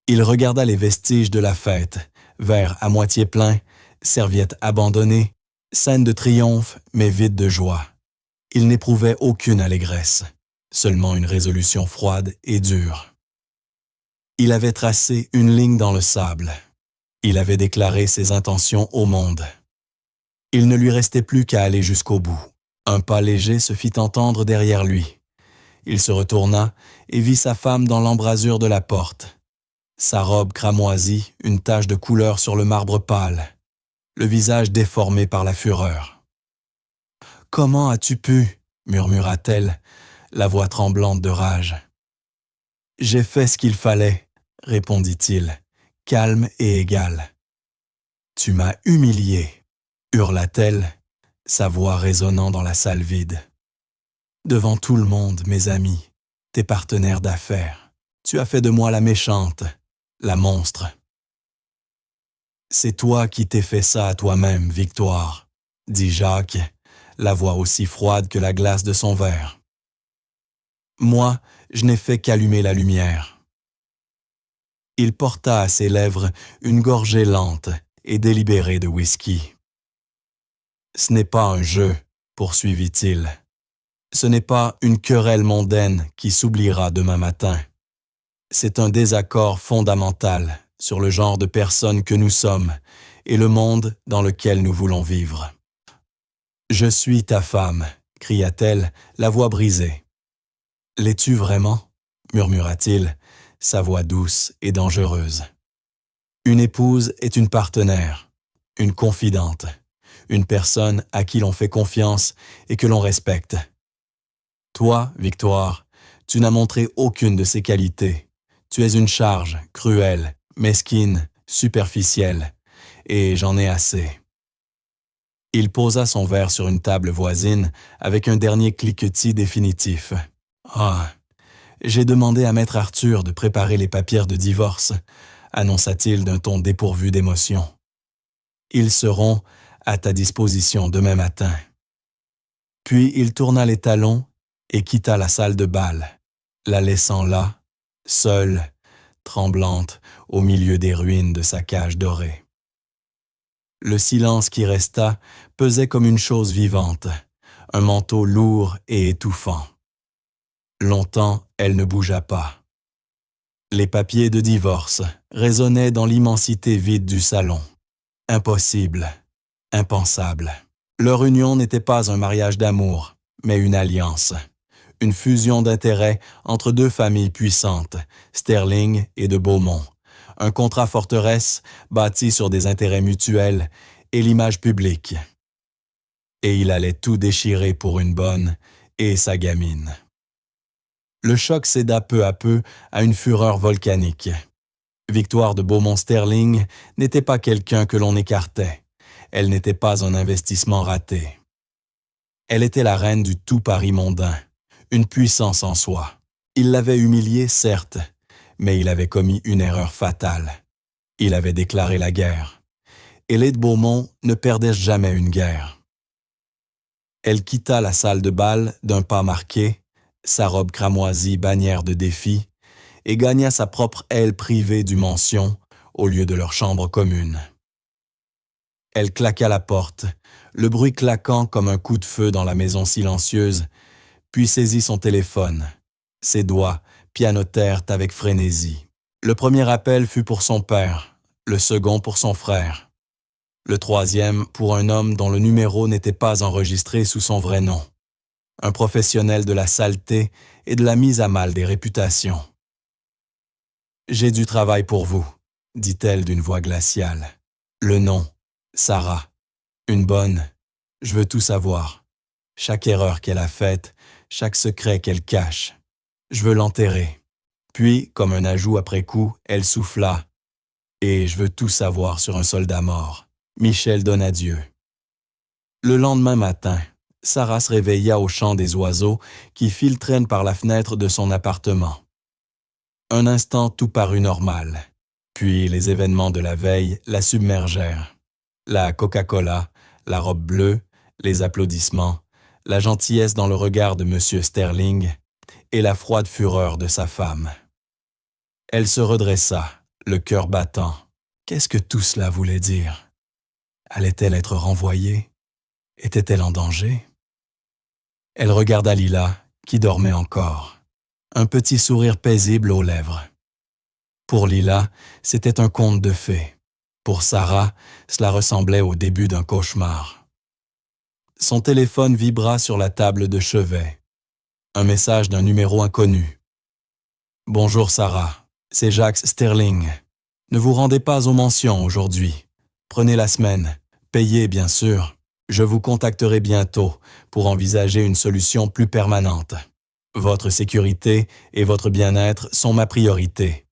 Il regarda les vestiges de la fête, verre à moitié plein, serviette abandonnée, scène de triomphe mais vide de joie. Il n'éprouvait aucune allégresse, seulement une résolution froide et dure. Il avait tracé une ligne dans le sable. Il avait déclaré ses intentions au monde. Il ne lui restait plus qu'à aller jusqu'au bout. Un pas léger se fit entendre derrière lui. Il se retourna et vit sa femme dans l'embrasure de la porte. Sa robe cramoisie, une tache de couleur sur le marbre pâle, le visage déformé par la fureur. « Comment as-tu pu » murmura-t-elle, la voix tremblante de rage. « J'ai fait ce qu'il fallait » répondit-il, calme et égal. « Tu m'as humilié » hurla-t-elle, sa voix résonnant dans la salle vide. « Devant tout le monde, mes amis, tes partenaires d'affaires, tu as fait de moi la méchante, la monstre. »« C'est toi qui t'es fait ça à toi-même, Victoire, » dit Jacques, la voix aussi froide que la glace de son verre. « Moi, je n'ai fait qu'allumer la lumière. » Il porta à ses lèvres une gorgée lente et délibérée de whisky. « Ce n'est pas un jeu, » poursuivit-il. « Ce n'est pas une querelle mondaine qui s'oubliera demain matin. C'est un désaccord fondamental sur le genre de personne que nous sommes et le monde dans lequel nous voulons vivre. »« Je suis ta femme, » cria-t-elle, la voix brisée. « L'es-tu vraiment » murmura-t-il, sa voix douce et dangereuse. « Une épouse est une partenaire, une confidente, une personne à qui l'on fait confiance et que l'on respecte. Toi, Victoire, tu n'as montré aucune de ces qualités. Tu es une charge, cruelle, mesquine, superficielle, et j'en ai assez. » Il posa son verre sur une table voisine avec un dernier cliquetis définitif. « Ah, j'ai demandé à maître Arthur de préparer les papiers de divorce, » annonça-t-il d'un ton dépourvu d'émotion. « Ils seront à ta disposition demain matin. » Puis il tourna les talons et quitta la salle de bal, la laissant là, seule, tremblante, au milieu des ruines de sa cage dorée. Le silence qui resta pesait comme une chose vivante, un manteau lourd et étouffant. Longtemps, elle ne bougea pas. Les papiers de divorce résonnaient dans l'immensité vide du salon. Impossible, impensable. Leur union n'était pas un mariage d'amour, mais une alliance. Une fusion d'intérêts entre deux familles puissantes, Sterling et de Beaumont. Un contrat forteresse bâti sur des intérêts mutuels et l'image publique. Et il allait tout déchirer pour une bonne et sa gamine. Le choc céda peu à peu à une fureur volcanique. Victoire de Beaumont-Sterling n'était pas quelqu'un que l'on écartait. Elle n'était pas un investissement raté. Elle était la reine du tout Paris mondain, une puissance en soi. Il l'avait humiliée, certes, mais il avait commis une erreur fatale. Il avait déclaré la guerre. et les de Beaumont ne perdaient jamais une guerre. Elle quitta la salle de bal d'un pas marqué, sa robe cramoisie bannière de défi, et gagna sa propre aile privée du mention au lieu de leur chambre commune. Elle claqua la porte, le bruit claquant comme un coup de feu dans la maison silencieuse, puis saisit son téléphone. Ses doigts pianotèrent avec frénésie. Le premier appel fut pour son père, le second pour son frère. Le troisième pour un homme dont le numéro n'était pas enregistré sous son vrai nom. Un professionnel de la saleté et de la mise à mal des réputations. « J'ai du travail pour vous », dit-elle d'une voix glaciale. Le nom, Sarah. Une bonne. Je veux tout savoir. Chaque erreur qu'elle a faite, chaque secret qu'elle cache. Je veux l'enterrer. Puis, comme un ajout après coup, elle souffla. Et je veux tout savoir sur un soldat mort. Michel Donadieu. Le lendemain matin, Sarah se réveilla au chant des oiseaux qui filtraient par la fenêtre de son appartement. Un instant, tout parut normal. Puis les événements de la veille la submergèrent. La Coca-Cola, la robe bleue, les applaudissements, la gentillesse dans le regard de M. Sterling et la froide fureur de sa femme. Elle se redressa, le cœur battant. Qu'est-ce que tout cela voulait dire? Allait-elle être renvoyée? Était-elle en danger? Elle regarda Lila, qui dormait encore, un petit sourire paisible aux lèvres. Pour Lila, c'était un conte de fées. Pour Sarah, cela ressemblait au début d'un cauchemar. Son téléphone vibra sur la table de chevet. Un message d'un numéro inconnu. « Bonjour Sarah, c'est Jacques Sterling. Ne vous rendez pas aux mentions aujourd'hui. Prenez la semaine. Payez, bien sûr. Je vous contacterai bientôt pour envisager une solution plus permanente. Votre sécurité et votre bien-être sont ma priorité.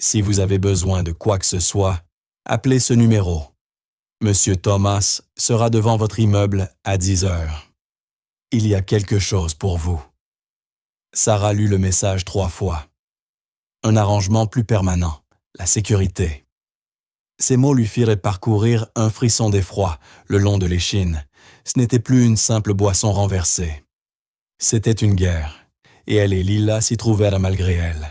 Si vous avez besoin de quoi que ce soit, appelez ce numéro. Monsieur Thomas sera devant votre immeuble à 10 heures. Il y a quelque chose pour vous. » Sarah lut le message 3 fois. Un arrangement plus permanent, la sécurité. Ces mots lui firent parcourir un frisson d'effroi le long de l'échine. Ce n'était plus une simple boisson renversée. C'était une guerre, et elle et Lila s'y trouvèrent malgré elle.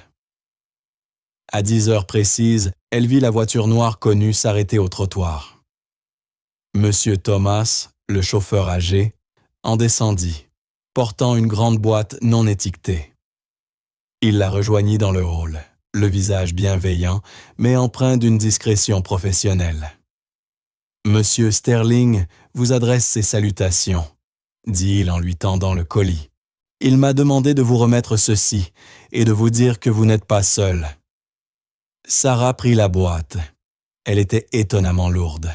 À 10 heures précises, elle vit la voiture noire connue s'arrêter au trottoir. Monsieur Thomas, le chauffeur âgé, en descendit, portant une grande boîte non étiquetée. Il la rejoignit dans le hall, le visage bienveillant, mais empreint d'une discrétion professionnelle. « Monsieur Sterling vous adresse ses salutations, » dit-il en lui tendant le colis. « Il m'a demandé de vous remettre ceci et de vous dire que vous n'êtes pas seul. » Sarah prit la boîte. Elle était étonnamment lourde.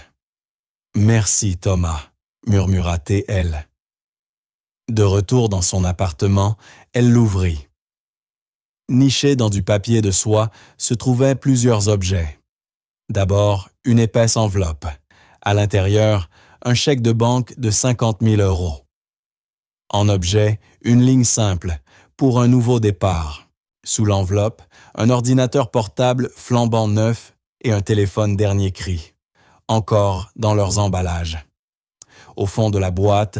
« Merci, Thomas, » murmura-t-elle. De retour dans son appartement, elle l'ouvrit. Nichés dans du papier de soie se trouvaient plusieurs objets. D'abord, une épaisse enveloppe. À l'intérieur, un chèque de banque de 50 000 €. En objet, une ligne simple, pour un nouveau départ. Sous l'enveloppe, un ordinateur portable flambant neuf et un téléphone dernier cri, encore dans leurs emballages. Au fond de la boîte,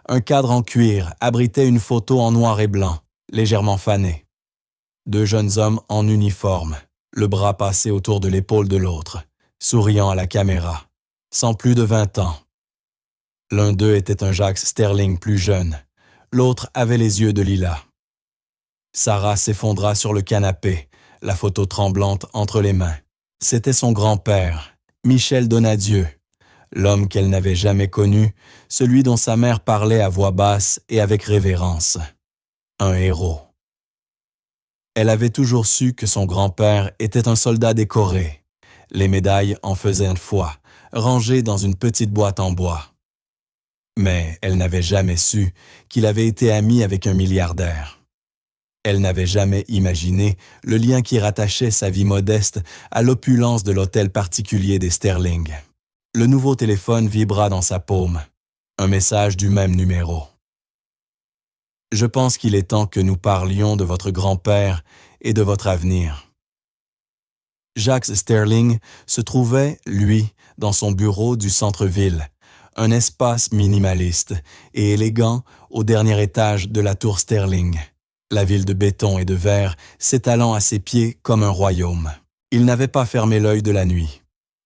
un cadre en cuir abritait une photo en noir et blanc, légèrement fanée. 2 jeunes hommes en uniforme, le bras passé autour de l'épaule de l'autre, souriant à la caméra, sans plus de 20 ans. L'un d'eux était un Jacques Sterling plus jeune, l'autre avait les yeux de Lila. Sarah s'effondra sur le canapé, la photo tremblante entre les mains. C'était son grand-père, Michel Donadieu, l'homme qu'elle n'avait jamais connu, celui dont sa mère parlait à voix basse et avec révérence. Un héros. Elle avait toujours su que son grand-père était un soldat décoré. Les médailles en faisaient foi, rangées dans une petite boîte en bois. Mais elle n'avait jamais su qu'il avait été ami avec un milliardaire. Elle n'avait jamais imaginé le lien qui rattachait sa vie modeste à l'opulence de l'hôtel particulier des Sterling. Le nouveau téléphone vibra dans sa paume. Un message du même numéro. « Je pense qu'il est temps que nous parlions de votre grand-père et de votre avenir. » Jacques Sterling se trouvait, lui, dans son bureau du centre-ville, un espace minimaliste et élégant au dernier étage de la tour Sterling, la ville de béton et de verre s'étalant à ses pieds comme un royaume. Il n'avait pas fermé l'œil de la nuit.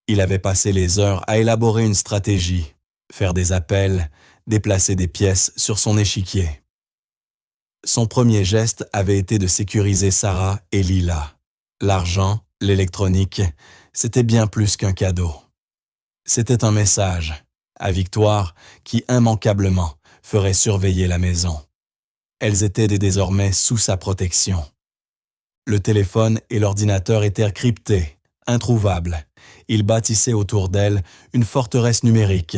Il avait passé les heures à élaborer une stratégie, faire des appels, déplacer des pièces sur son échiquier. Son premier geste avait été de sécuriser Sarah et Lila. L'argent, l'électronique, c'était bien plus qu'un cadeau. C'était un message, à Victoire, qui immanquablement ferait surveiller la maison. Elles étaient désormais sous sa protection. Le téléphone et l'ordinateur étaient cryptés, introuvables. Il bâtissait autour d'elle une forteresse numérique.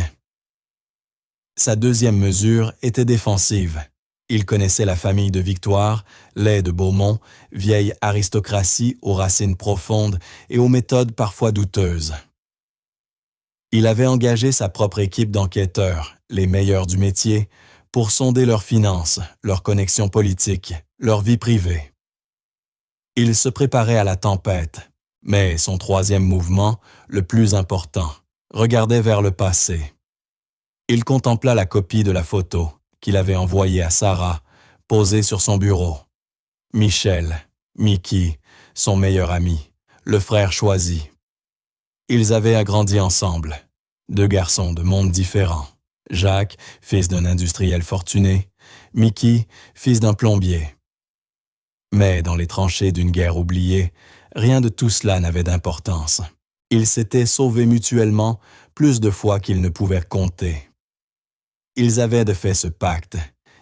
Sa deuxième mesure était défensive. Il connaissait la famille de Victoire, lait de Beaumont, vieille aristocratie aux racines profondes et aux méthodes parfois douteuses. Il avait engagé sa propre équipe d'enquêteurs, les meilleurs du métier, pour sonder leurs finances, leurs connexions politiques, leur vie privée. Il se préparait à la tempête, mais son troisième mouvement, le plus important, regardait vers le passé. Il contempla la copie de la photo qu'il avait envoyée à Sarah, posée sur son bureau. Michel, Mickey, son meilleur ami, le frère choisi. Ils avaient agrandi ensemble, deux garçons de mondes différents. Jacques, fils d'un industriel fortuné, Mickey, fils d'un plombier. Mais dans les tranchées d'une guerre oubliée, rien de tout cela n'avait d'importance. Ils s'étaient sauvés mutuellement plus de fois qu'ils ne pouvaient compter. Ils avaient de fait ce pacte.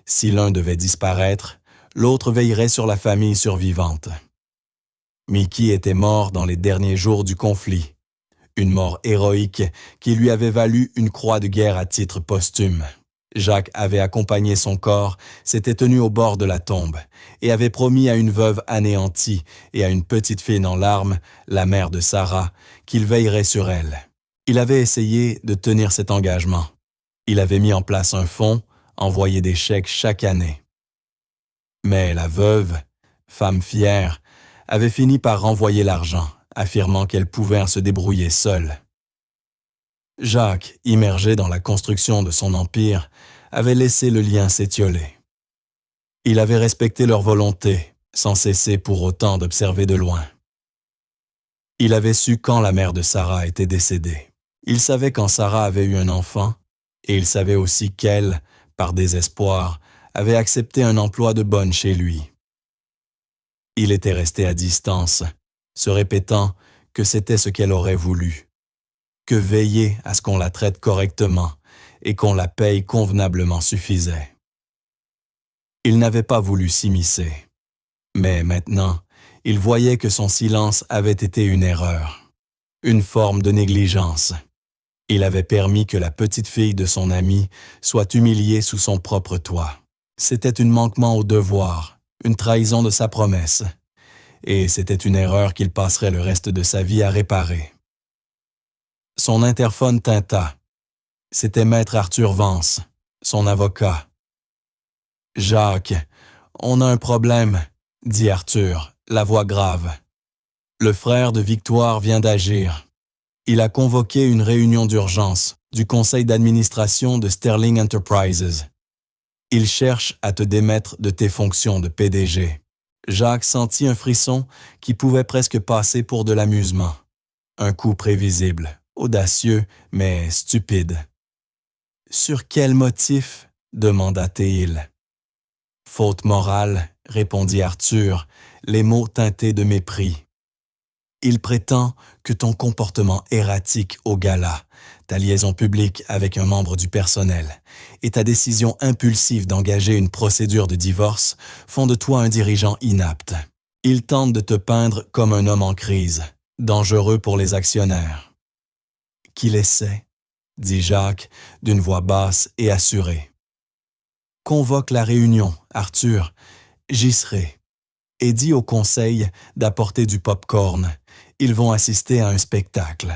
Si l'un devait disparaître, l'autre veillerait sur la famille survivante. Mickey était mort dans les derniers jours du conflit. Une mort héroïque qui lui avait valu une croix de guerre à titre posthume. Jacques avait accompagné son corps, s'était tenu au bord de la tombe et avait promis à une veuve anéantie et à une petite fille en larmes, la mère de Sarah, qu'il veillerait sur elle. Il avait essayé de tenir cet engagement. Il avait mis en place un fonds, envoyé des chèques chaque année. Mais la veuve, femme fière, avait fini par renvoyer l'argent, affirmant qu'elle pouvait se débrouiller seule. Jacques, immergé dans la construction de son empire, avait laissé le lien s'étioler. Il avait respecté leur volonté, sans cesser pour autant d'observer de loin. Il avait su quand la mère de Sarah était décédée. Il savait quand Sarah avait eu un enfant, et il savait aussi qu'elle, par désespoir, avait accepté un emploi de bonne chez lui. Il était resté à distance, se répétant que c'était ce qu'elle aurait voulu, que veiller à ce qu'on la traite correctement et qu'on la paye convenablement suffisait. Il n'avait pas voulu s'immiscer, mais maintenant, il voyait que son silence avait été une erreur, une forme de négligence. Il avait permis que la petite fille de son ami soit humiliée sous son propre toit. C'était un manquement au devoir, une trahison de sa promesse, et c'était une erreur qu'il passerait le reste de sa vie à réparer. Son interphone tinta. C'était maître Arthur Vance, son avocat. « Jacques, on a un problème, » dit Arthur, la voix grave. Le frère de Victoire vient d'agir. Il a convoqué une réunion d'urgence du conseil d'administration de Sterling Enterprises. Il cherche à te démettre de tes fonctions de PDG. Jacques sentit un frisson qui pouvait presque passer pour de l'amusement. Un coup prévisible, audacieux, mais stupide. « Sur quel motif ?» demanda-t-il. « Faute morale, » répondit Arthur, les mots teintés de mépris. « Il prétend que ton comportement erratique au gala, ta liaison publique avec un membre du personnel et ta décision impulsive d'engager une procédure de divorce font de toi un dirigeant inapte. Il tente de te peindre comme un homme en crise, dangereux pour les actionnaires. »« Qu'il essaie, » dit Jacques d'une voix basse et assurée. « Convoque la réunion, Arthur, j'y serai. Et dis au conseil d'apporter du pop-corn. Ils vont assister à un spectacle. »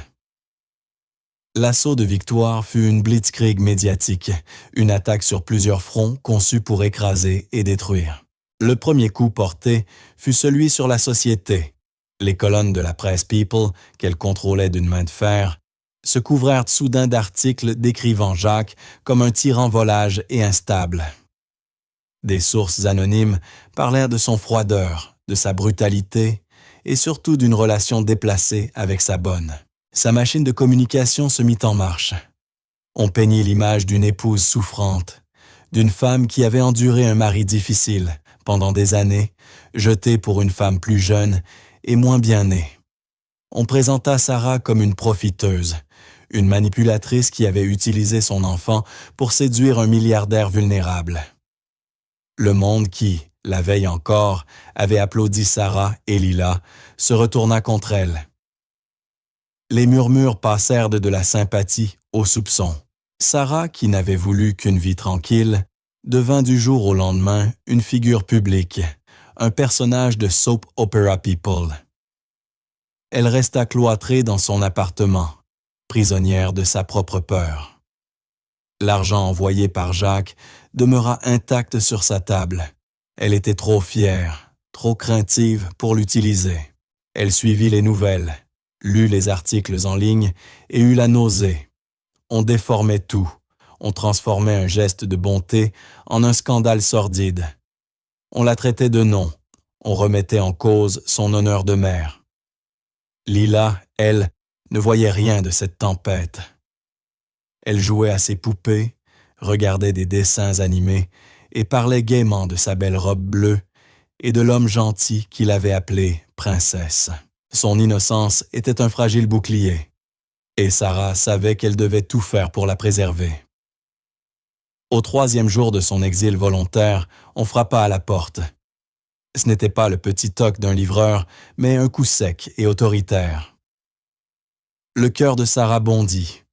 L'assaut de Victoire fut une blitzkrieg médiatique, une attaque sur plusieurs fronts conçue pour écraser et détruire. Le premier coup porté fut celui sur la société. Les colonnes de la presse People, qu'elle contrôlait d'une main de fer, se couvrèrent soudain d'articles décrivant Jacques comme un tyran volage et instable. Des sources anonymes parlèrent de son froideur, de sa brutalité et surtout d'une relation déplacée avec sa bonne. Sa machine de communication se mit en marche. On peignit l'image d'une épouse souffrante, d'une femme qui avait enduré un mari difficile pendant des années, jetée pour une femme plus jeune et moins bien née. On présenta Sarah comme une profiteuse, une manipulatrice qui avait utilisé son enfant pour séduire un milliardaire vulnérable. Le monde qui, la veille encore, avait applaudi Sarah et Lila, se retourna contre elle. Les murmures passèrent de la sympathie au soupçon. Sarah, qui n'avait voulu qu'une vie tranquille, devint du jour au lendemain une figure publique, un personnage de soap opera people. Elle resta cloîtrée dans son appartement, prisonnière de sa propre peur. L'argent envoyé par Jacques demeura intact sur sa table. Elle était trop fière, trop craintive pour l'utiliser. Elle suivit les nouvelles, lut les articles en ligne et eut la nausée. On déformait tout. On transformait un geste de bonté en un scandale sordide. On la traitait de nom. On remettait en cause son honneur de mère. Lila, elle, ne voyait rien de cette tempête. Elle jouait à ses poupées, regardait des dessins animés et parlait gaiement de sa belle robe bleue et de l'homme gentil qu'il avait appelé princesse. Son innocence était un fragile bouclier, et Sarah savait qu'elle devait tout faire pour la préserver. Au 3e jour de son exil volontaire, on frappa à la porte. Ce n'était pas le petit toc d'un livreur, mais un coup sec et autoritaire. Le cœur de Sarah bondit.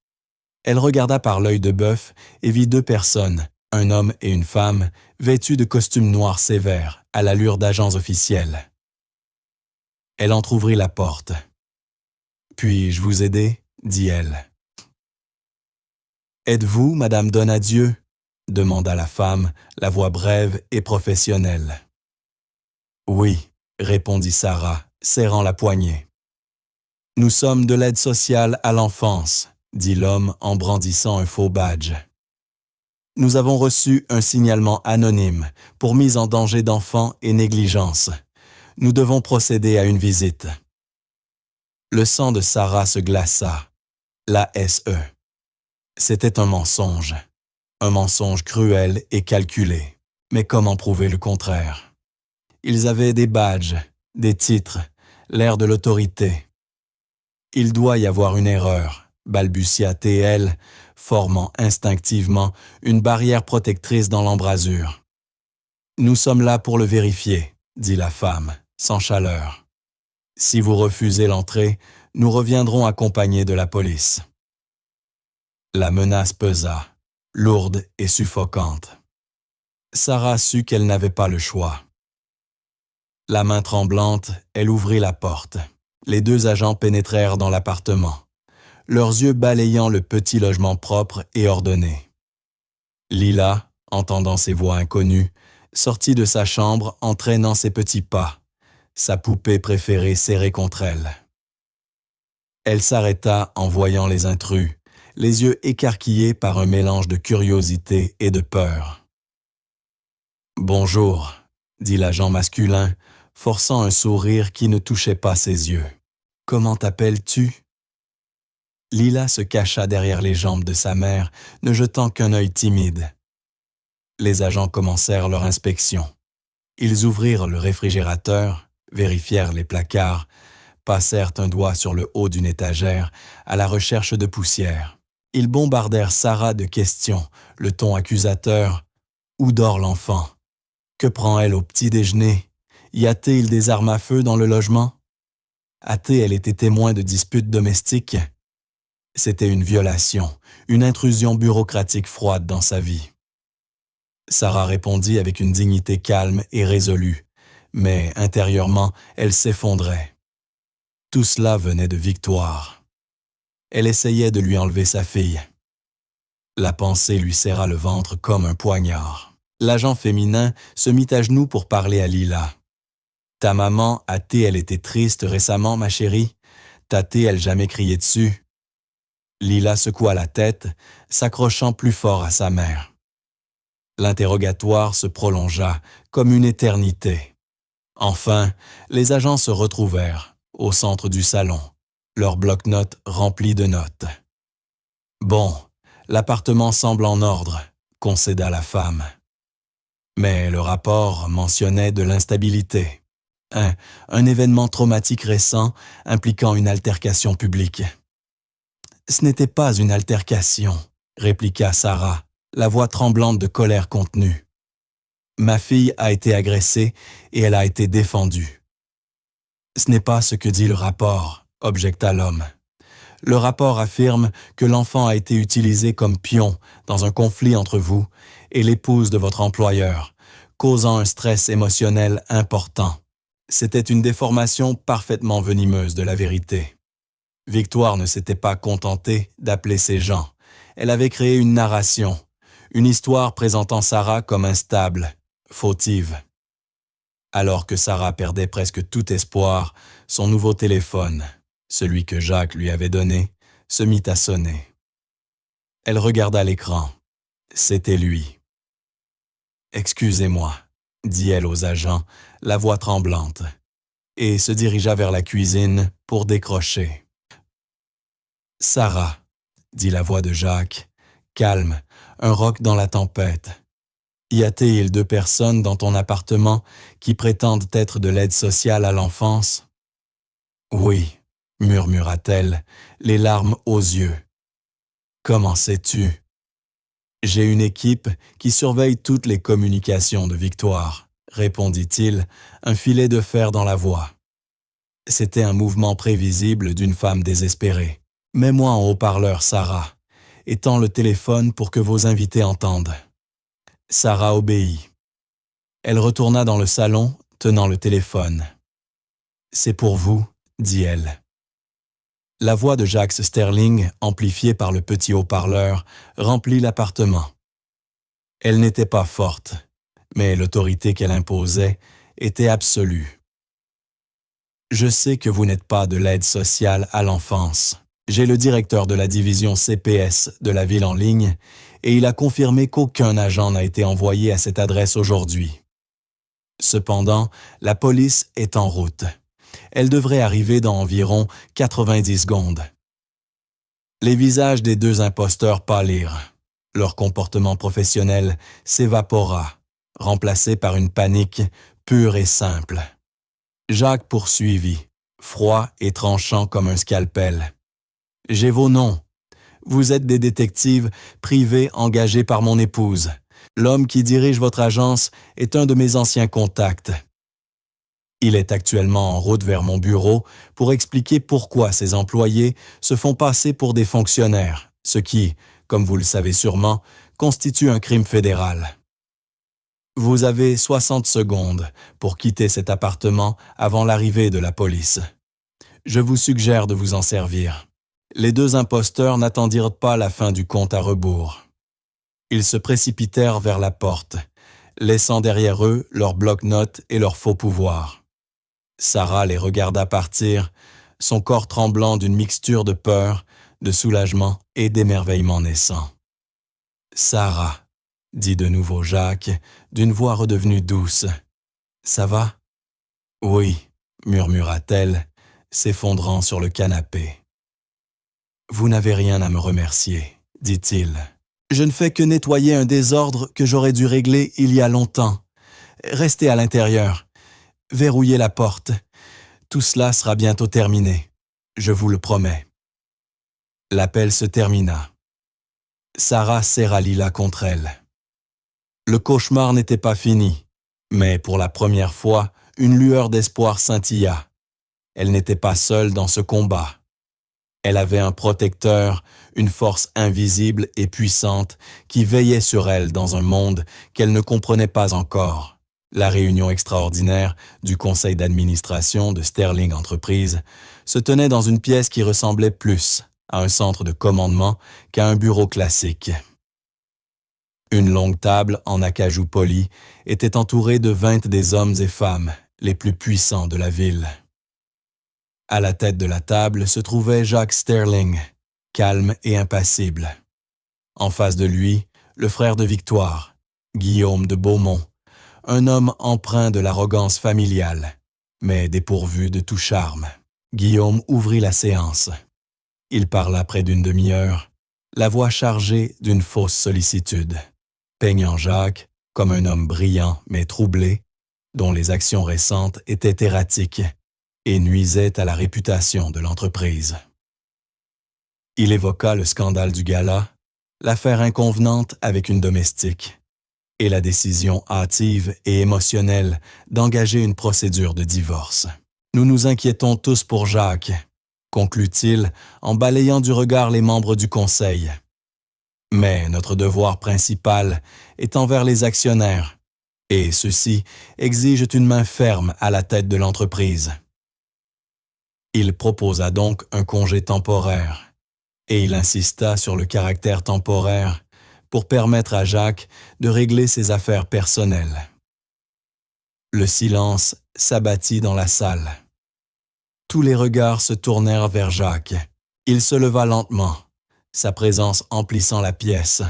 Elle regarda par l'œil de bœuf et vit 2 personnes, un homme et une femme, vêtus de costumes noirs sévères, à l'allure d'agents officiels. Elle entr'ouvrit la porte. « Puis-je vous aider ?» dit-elle. « Êtes-vous Madame Donadieu ?» demanda la femme, la voix brève et professionnelle. « Oui, » répondit Sarah, serrant la poignée. « Nous sommes de l'aide sociale à l'enfance, » dit l'homme en brandissant un faux badge. « Nous avons reçu un signalement anonyme pour mise en danger d'enfants et négligence. Nous devons procéder à une visite. » Le sang de Sarah se glaça. L'ASE. C'était un mensonge cruel et calculé. Mais comment prouver le contraire? Ils avaient des badges, des titres, l'air de l'autorité. « Il doit y avoir une erreur », balbutia TL, formant instinctivement une barrière protectrice dans l'embrasure. « Nous sommes là pour le vérifier », dit la femme, sans chaleur. « Si vous refusez l'entrée, nous reviendrons accompagnés de la police. » La menace pesa, lourde et suffocante. Sarah sut qu'elle n'avait pas le choix. La main tremblante, elle ouvrit la porte. Les 2 agents pénétrèrent dans l'appartement, leurs yeux balayant le petit logement propre et ordonné. Lila, entendant ces voix inconnues, sortit de sa chambre en traînant ses petits pas, sa poupée préférée serrée contre elle. Elle s'arrêta en voyant les intrus, les yeux écarquillés par un mélange de curiosité et de peur. « Bonjour », dit l'agent masculin, forçant un sourire qui ne touchait pas ses yeux. « Comment t'appelles-tu » Lila se cacha derrière les jambes de sa mère, ne jetant qu'un œil timide. Les agents commencèrent leur inspection. Ils ouvrirent le réfrigérateur, vérifièrent les placards, passèrent un doigt sur le haut d'une étagère à la recherche de poussière. Ils bombardèrent Sarah de questions, le ton accusateur. « Où dort l'enfant? Que prend-elle au petit-déjeuner? Y a-t-il des armes à feu dans le logement? A-t-elle été témoin de disputes domestiques? » C'était une violation, une intrusion bureaucratique froide dans sa vie. Sarah répondit avec une dignité calme et résolue, mais intérieurement, elle s'effondrait. Tout cela venait de Victoire. Elle essayait de lui enlever sa fille. La pensée lui serra le ventre comme un poignard. L'agent féminin se mit à genoux pour parler à Lila. Ta maman, a-t-elle été triste récemment, ma chérie? T'a-t-elle jamais crié dessus? Lila secoua la tête, s'accrochant plus fort à sa mère. L'interrogatoire se prolongea comme une éternité. Enfin, les agents se retrouvèrent, au centre du salon, leur bloc-notes rempli de notes. « Bon, l'appartement semble en ordre », concéda la femme. Mais le rapport mentionnait de l'instabilité. Un événement traumatique récent impliquant une altercation publique. « Ce n'était pas une altercation », répliqua Sarah, la voix tremblante de colère contenue. « Ma fille a été agressée et elle a été défendue. »« Ce n'est pas ce que dit le rapport », objecta l'homme. « Le rapport affirme que l'enfant a été utilisé comme pion dans un conflit entre vous et l'épouse de votre employeur, causant un stress émotionnel important. C'était une déformation parfaitement venimeuse de la vérité. » Victoire ne s'était pas contentée d'appeler ces gens. Elle avait créé une narration, une histoire présentant Sarah comme instable, fautive. Alors que Sarah perdait presque tout espoir, son nouveau téléphone, celui que Jacques lui avait donné, se mit à sonner. Elle regarda l'écran. C'était lui. « Excusez-moi », dit-elle aux agents, la voix tremblante, et se dirigea vers la cuisine pour décrocher. « Sarah », dit la voix de Jacques, calme, un roc dans la tempête. « Y a-t-il 2 personnes dans ton appartement qui prétendent être de l'aide sociale à l'enfance? »« Oui », murmura-t-elle, les larmes aux yeux. « Comment sais-tu? » « J'ai une équipe qui surveille toutes les communications de Victoire, » répondit-il, un filet de fer dans la voix. C'était un mouvement prévisible d'une femme désespérée. « Mets-moi en haut-parleur, Sarah, et tends le téléphone pour que vos invités entendent. » Sarah obéit. Elle retourna dans le salon, tenant le téléphone. « C'est pour vous, » dit-elle. La voix de Jacques Sterling, amplifiée par le petit haut-parleur, remplit l'appartement. Elle n'était pas forte, mais l'autorité qu'elle imposait était absolue. « Je sais que vous n'êtes pas de l'aide sociale à l'enfance. J'ai le directeur de la division CPS de la ville en ligne et il a confirmé qu'aucun agent n'a été envoyé à cette adresse aujourd'hui. Cependant, la police est en route. Elle devrait arriver dans environ 90 secondes. » Les visages des 2 imposteurs pâlirent. Leur comportement professionnel s'évapora, remplacé par une panique pure et simple. Jacques poursuivit, froid et tranchant comme un scalpel. « J'ai vos noms. Vous êtes des détectives privés engagés par mon épouse. L'homme qui dirige votre agence est un de mes anciens contacts. Il est actuellement en route vers mon bureau pour expliquer pourquoi ses employés se font passer pour des fonctionnaires, ce qui, comme vous le savez sûrement, constitue un crime fédéral. Vous avez 60 secondes pour quitter cet appartement avant l'arrivée de la police. Je vous suggère de vous en servir. » Les 2 imposteurs n'attendirent pas la fin du compte à rebours. Ils se précipitèrent vers la porte, laissant derrière eux leurs bloc-notes et leurs faux pouvoirs. Sarah les regarda partir, son corps tremblant d'une mixture de peur, de soulagement et d'émerveillement naissant. « Sarah », dit de nouveau Jacques, d'une voix redevenue douce. « Ça va? »« Oui », murmura-t-elle, s'effondrant sur le canapé. « Vous n'avez rien à me remercier, » dit-il. « Je ne fais que nettoyer un désordre que j'aurais dû régler il y a longtemps. Restez à l'intérieur. Verrouillez la porte. Tout cela sera bientôt terminé. Je vous le promets. » L'appel se termina. Sarah serra Lila contre elle. Le cauchemar n'était pas fini, mais pour la première fois, une lueur d'espoir scintilla. Elle n'était pas seule dans ce combat. Elle avait un protecteur, une force invisible et puissante qui veillait sur elle dans un monde qu'elle ne comprenait pas encore. La réunion extraordinaire du conseil d'administration de Sterling Entreprises se tenait dans une pièce qui ressemblait plus à un centre de commandement qu'à un bureau classique. Une longue table en acajou poli était entourée de 20 des hommes et femmes, les plus puissants de la ville. À la tête de la table se trouvait Jacques Sterling, calme et impassible. En face de lui, le frère de Victoire, Guillaume de Beaumont, un homme empreint de l'arrogance familiale, mais dépourvu de tout charme. Guillaume ouvrit la séance. Il parla près d'une demi-heure, la voix chargée d'une fausse sollicitude, peignant Jacques comme un homme brillant mais troublé, dont les actions récentes étaient erratiques et nuisaient à la réputation de l'entreprise. Il évoqua le scandale du gala, l'affaire inconvenante avec une domestique et la décision hâtive et émotionnelle d'engager une procédure de divorce. Nous nous inquiétons tous pour Jacques, conclut-il en balayant du regard les membres du conseil. Mais notre devoir principal est envers les actionnaires, et ceux-ci exigent une main ferme à la tête de l'entreprise. Il proposa donc un congé temporaire, et il insista sur le caractère temporaire pour permettre à Jacques de régler ses affaires personnelles. Le silence s'abattit dans la salle. Tous les regards se tournèrent vers Jacques. Il se leva lentement, sa présence emplissant la pièce.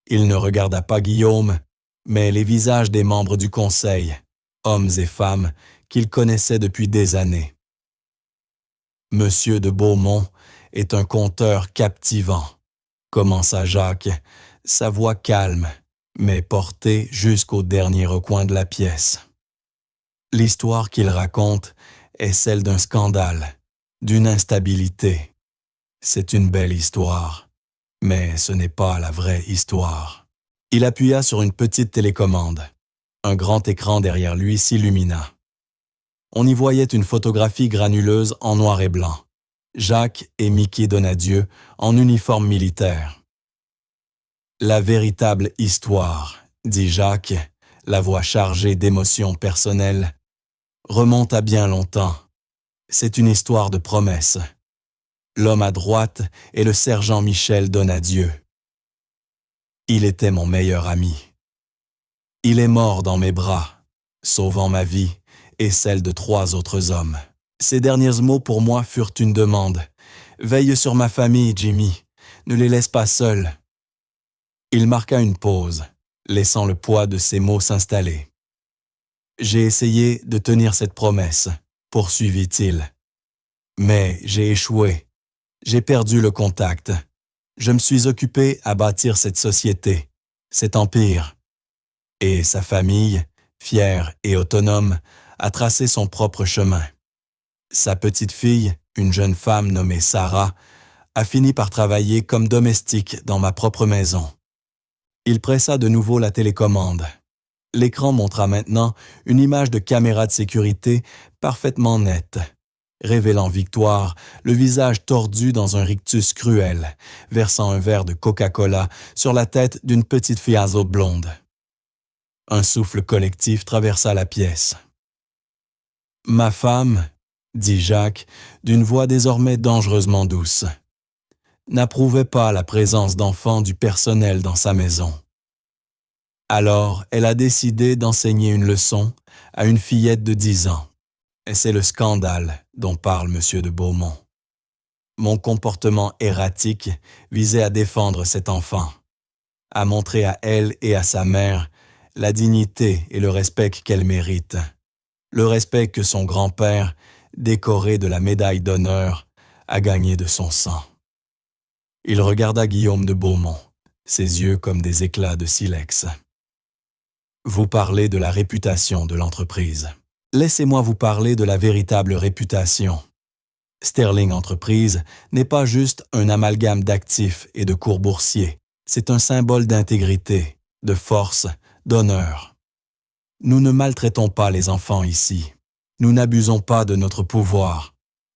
Il ne regarda pas Guillaume, mais les visages des membres du conseil, hommes et femmes qu'il connaissait depuis des années. Monsieur de Beaumont est un conteur captivant, commença Jacques, sa voix calme, mais portée jusqu'au dernier recoin de la pièce. L'histoire qu'il raconte est celle d'un scandale, d'une instabilité. C'est une belle histoire, mais ce n'est pas la vraie histoire. Il appuya sur une petite télécommande. Un grand écran derrière lui s'illumina. On y voyait une photographie granuleuse en noir et blanc. Jacques et Mickey Donadieu en uniforme militaire. La véritable histoire, dit Jacques, la voix chargée d'émotions personnelles, remonte à bien longtemps. C'est une histoire de promesses. L'homme à droite est le sergent Michel Donadieu. Il était mon meilleur ami. Il est mort dans mes bras, sauvant ma vie et celle de 3 autres hommes. Ses derniers mots pour moi furent une demande. « Veille sur ma famille, Jimmy. Ne les laisse pas seuls. » Il marqua une pause, laissant le poids de ses mots s'installer. « J'ai essayé de tenir cette promesse, » poursuivit-il. « Mais j'ai échoué. J'ai perdu le contact. Je me suis occupé à bâtir cette société, cet empire. Et sa famille, fière et autonome, a tracé son propre chemin. Sa petite fille, une jeune femme nommée Sarah, a fini par travailler comme domestique dans ma propre maison. » Il pressa de nouveau la télécommande. L'écran montra maintenant une image de caméra de sécurité parfaitement nette, révélant Victoire, le visage tordu dans un rictus cruel, versant un verre de Coca-Cola sur la tête d'une petite fiazo blonde. Un souffle collectif traversa la pièce. « Ma femme, » dit Jacques, d'une voix désormais dangereusement douce, n'approuvait pas la présence d'enfants du personnel dans sa maison. Alors, elle a décidé d'enseigner une leçon à une fillette de 10 ans. Et c'est le scandale dont parle Monsieur de Beaumont. Mon comportement erratique visait à défendre cet enfant, à montrer à elle et à sa mère la dignité et le respect qu'elle mérite, le respect que son grand-père, décoré de la médaille d'honneur, a gagné de son sang. Il regarda Guillaume de Beaumont, ses yeux comme des éclats de silex. Vous parlez de la réputation de l'entreprise. Laissez-moi vous parler de la véritable réputation. Sterling Entreprise n'est pas juste un amalgame d'actifs et de cours boursiers. C'est un symbole d'intégrité, de force, d'honneur. Nous ne maltraitons pas les enfants ici. Nous n'abusons pas de notre pouvoir.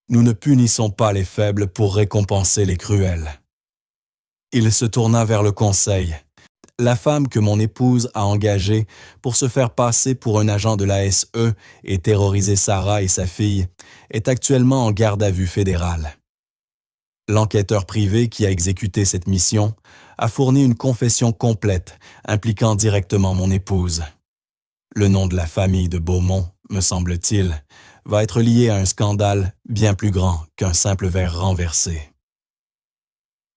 Nous ne punissons pas les faibles pour récompenser les cruels. Il se tourna vers le conseil. La femme que mon épouse a engagée pour se faire passer pour un agent de la SE et terroriser Sarah et sa fille est actuellement en garde à vue fédérale. L'enquêteur privé qui a exécuté cette mission a fourni une confession complète impliquant directement mon épouse. Le nom de la famille de Beaumont me semble-t-il, va être lié à un scandale bien plus grand qu'un simple verre renversé.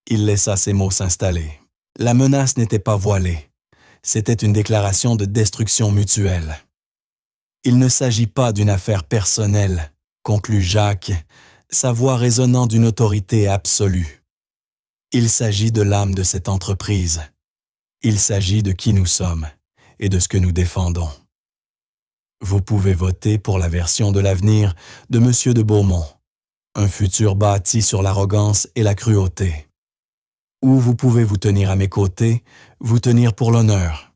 Il laissa ces mots s'installer. La menace n'était pas voilée. C'était une déclaration de destruction mutuelle. Il ne s'agit pas d'une affaire personnelle, conclut Jacques, sa voix résonnant d'une autorité absolue. Il s'agit de l'âme de cette entreprise. Il s'agit de qui nous sommes et de ce que nous défendons. Vous pouvez voter pour la version de l'avenir de M. de Beaumont, un futur bâti sur l'arrogance et la cruauté. Ou vous pouvez vous tenir à mes côtés, vous tenir pour l'honneur.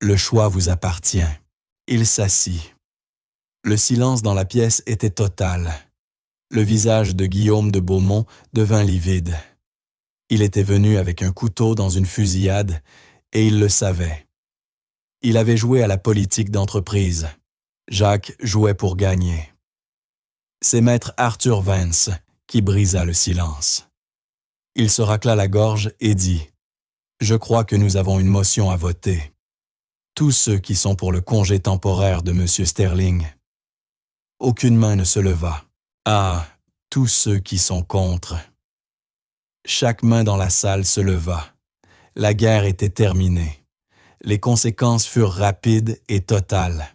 Le choix vous appartient. Il s'assit. Le silence dans la pièce était total. Le visage de Guillaume de Beaumont devint livide. Il était venu avec un couteau dans une fusillade, et il le savait. Il avait joué à la politique d'entreprise. Jacques jouait pour gagner. C'est maître Arthur Vance qui brisa le silence. Il se racla la gorge et dit « Je crois que nous avons une motion à voter. Tous ceux qui sont pour le congé temporaire de M. Sterling. » Aucune main ne se leva. Ah, tous ceux qui sont contre. Chaque main dans la salle se leva. La guerre était terminée. Les conséquences furent rapides et totales.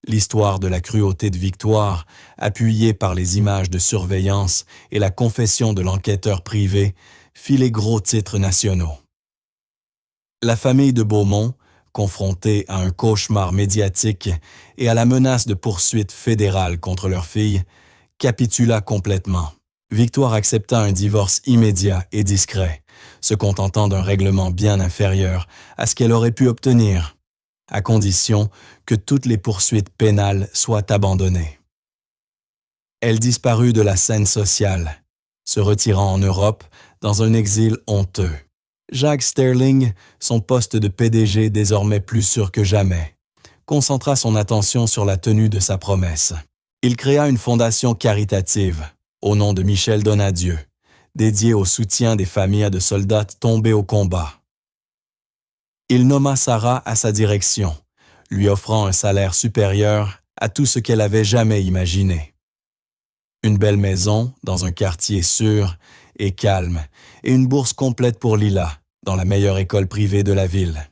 L'histoire de la cruauté de Victoire, appuyée par les images de surveillance et la confession de l'enquêteur privé, fit les gros titres nationaux. La famille de Beaumont, confrontée à un cauchemar médiatique et à la menace de poursuites fédérales contre leur fille, capitula complètement. Victoire accepta un divorce immédiat et discret, se contentant d'un règlement bien inférieur à ce qu'elle aurait pu obtenir, à condition que toutes les poursuites pénales soient abandonnées. Elle disparut de la scène sociale, se retirant en Europe dans un exil honteux. Jacques Sterling, son poste de PDG désormais plus sûr que jamais, concentra son attention sur la tenue de sa promesse. Il créa une fondation caritative, au nom de Michel Donadieu, dédiée au soutien des familles de soldats tombés au combat. Il nomma Sarah à sa direction, lui offrant un salaire supérieur à tout ce qu'elle avait jamais imaginé. Une belle maison dans un quartier sûr et calme et une bourse complète pour Lila dans la meilleure école privée de la ville.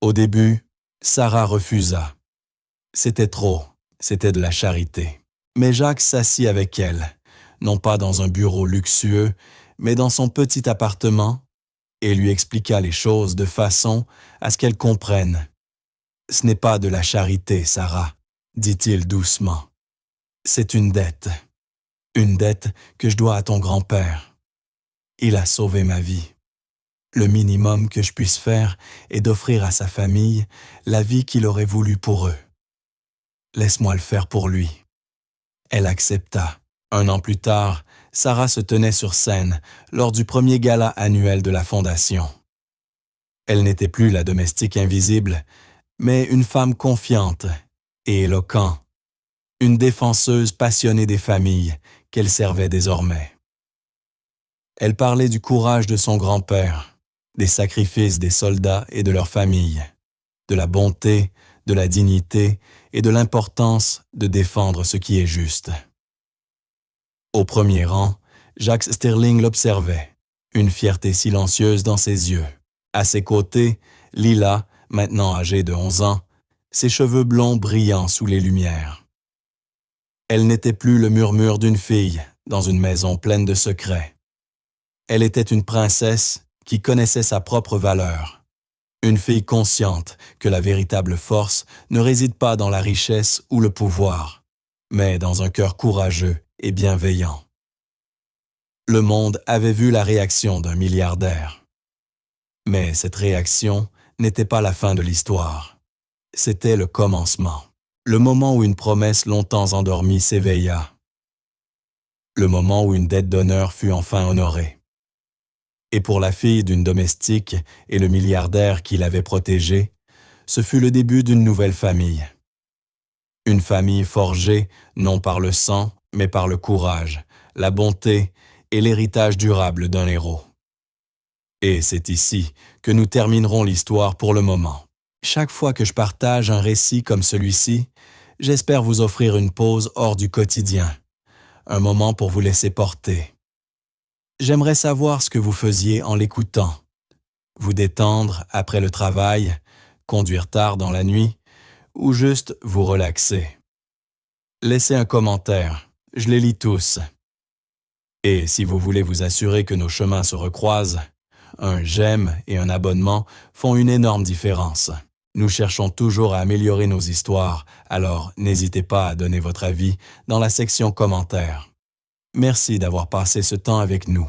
Au début, Sarah refusa. C'était trop, c'était de la charité. Mais Jacques s'assit avec elle, non pas dans un bureau luxueux, mais dans son petit appartement, et lui expliqua les choses de façon à ce qu'elle comprenne. « Ce n'est pas de la charité, Sarah, » dit-il doucement. « C'est une dette que je dois à ton grand-père. Il a sauvé ma vie. Le minimum que je puisse faire est d'offrir à sa famille la vie qu'il aurait voulu pour eux. Laisse-moi le faire pour lui. » Elle accepta. 1 an plus tard, Sarah se tenait sur scène lors du premier gala annuel de la Fondation. Elle n'était plus la domestique invisible, mais une femme confiante et éloquente, une défenseuse passionnée des familles qu'elle servait désormais. Elle parlait du courage de son grand-père, des sacrifices des soldats et de leurs familles, de la bonté, de la dignité et de l'importance de défendre ce qui est juste. Au premier rang, Jacques Sterling l'observait, une fierté silencieuse dans ses yeux. À ses côtés, Lila, maintenant âgée de 11 ans, ses cheveux blonds brillant sous les lumières. Elle n'était plus le murmure d'une fille dans une maison pleine de secrets. Elle était une princesse qui connaissait sa propre valeur. Une fille consciente que la véritable force ne réside pas dans la richesse ou le pouvoir, mais dans un cœur courageux et bienveillant. Le monde avait vu la réaction d'un milliardaire. Mais cette réaction n'était pas la fin de l'histoire. C'était le commencement, le moment où une promesse longtemps endormie s'éveilla, le moment où une dette d'honneur fut enfin honorée. Et pour la fille d'une domestique et le milliardaire qui l'avait protégée, ce fut le début d'une nouvelle famille. Une famille forgée non par le sang, mais par le courage, la bonté et l'héritage durable d'un héros. Et c'est ici que nous terminerons l'histoire pour le moment. Chaque fois que je partage un récit comme celui-ci, J'espère vous offrir une pause hors du quotidien, un moment pour vous laisser porter. J'aimerais savoir ce que vous faisiez en l'écoutant. Vous détendre après le travail, conduire tard dans la nuit, ou juste vous relaxer. Laissez un commentaire, je les lis tous. Et si vous voulez vous assurer que nos chemins se recroisent, un j'aime et un abonnement font une énorme différence. Nous cherchons toujours à améliorer nos histoires, alors n'hésitez pas à donner votre avis dans la section commentaires. Merci d'avoir passé ce temps avec nous.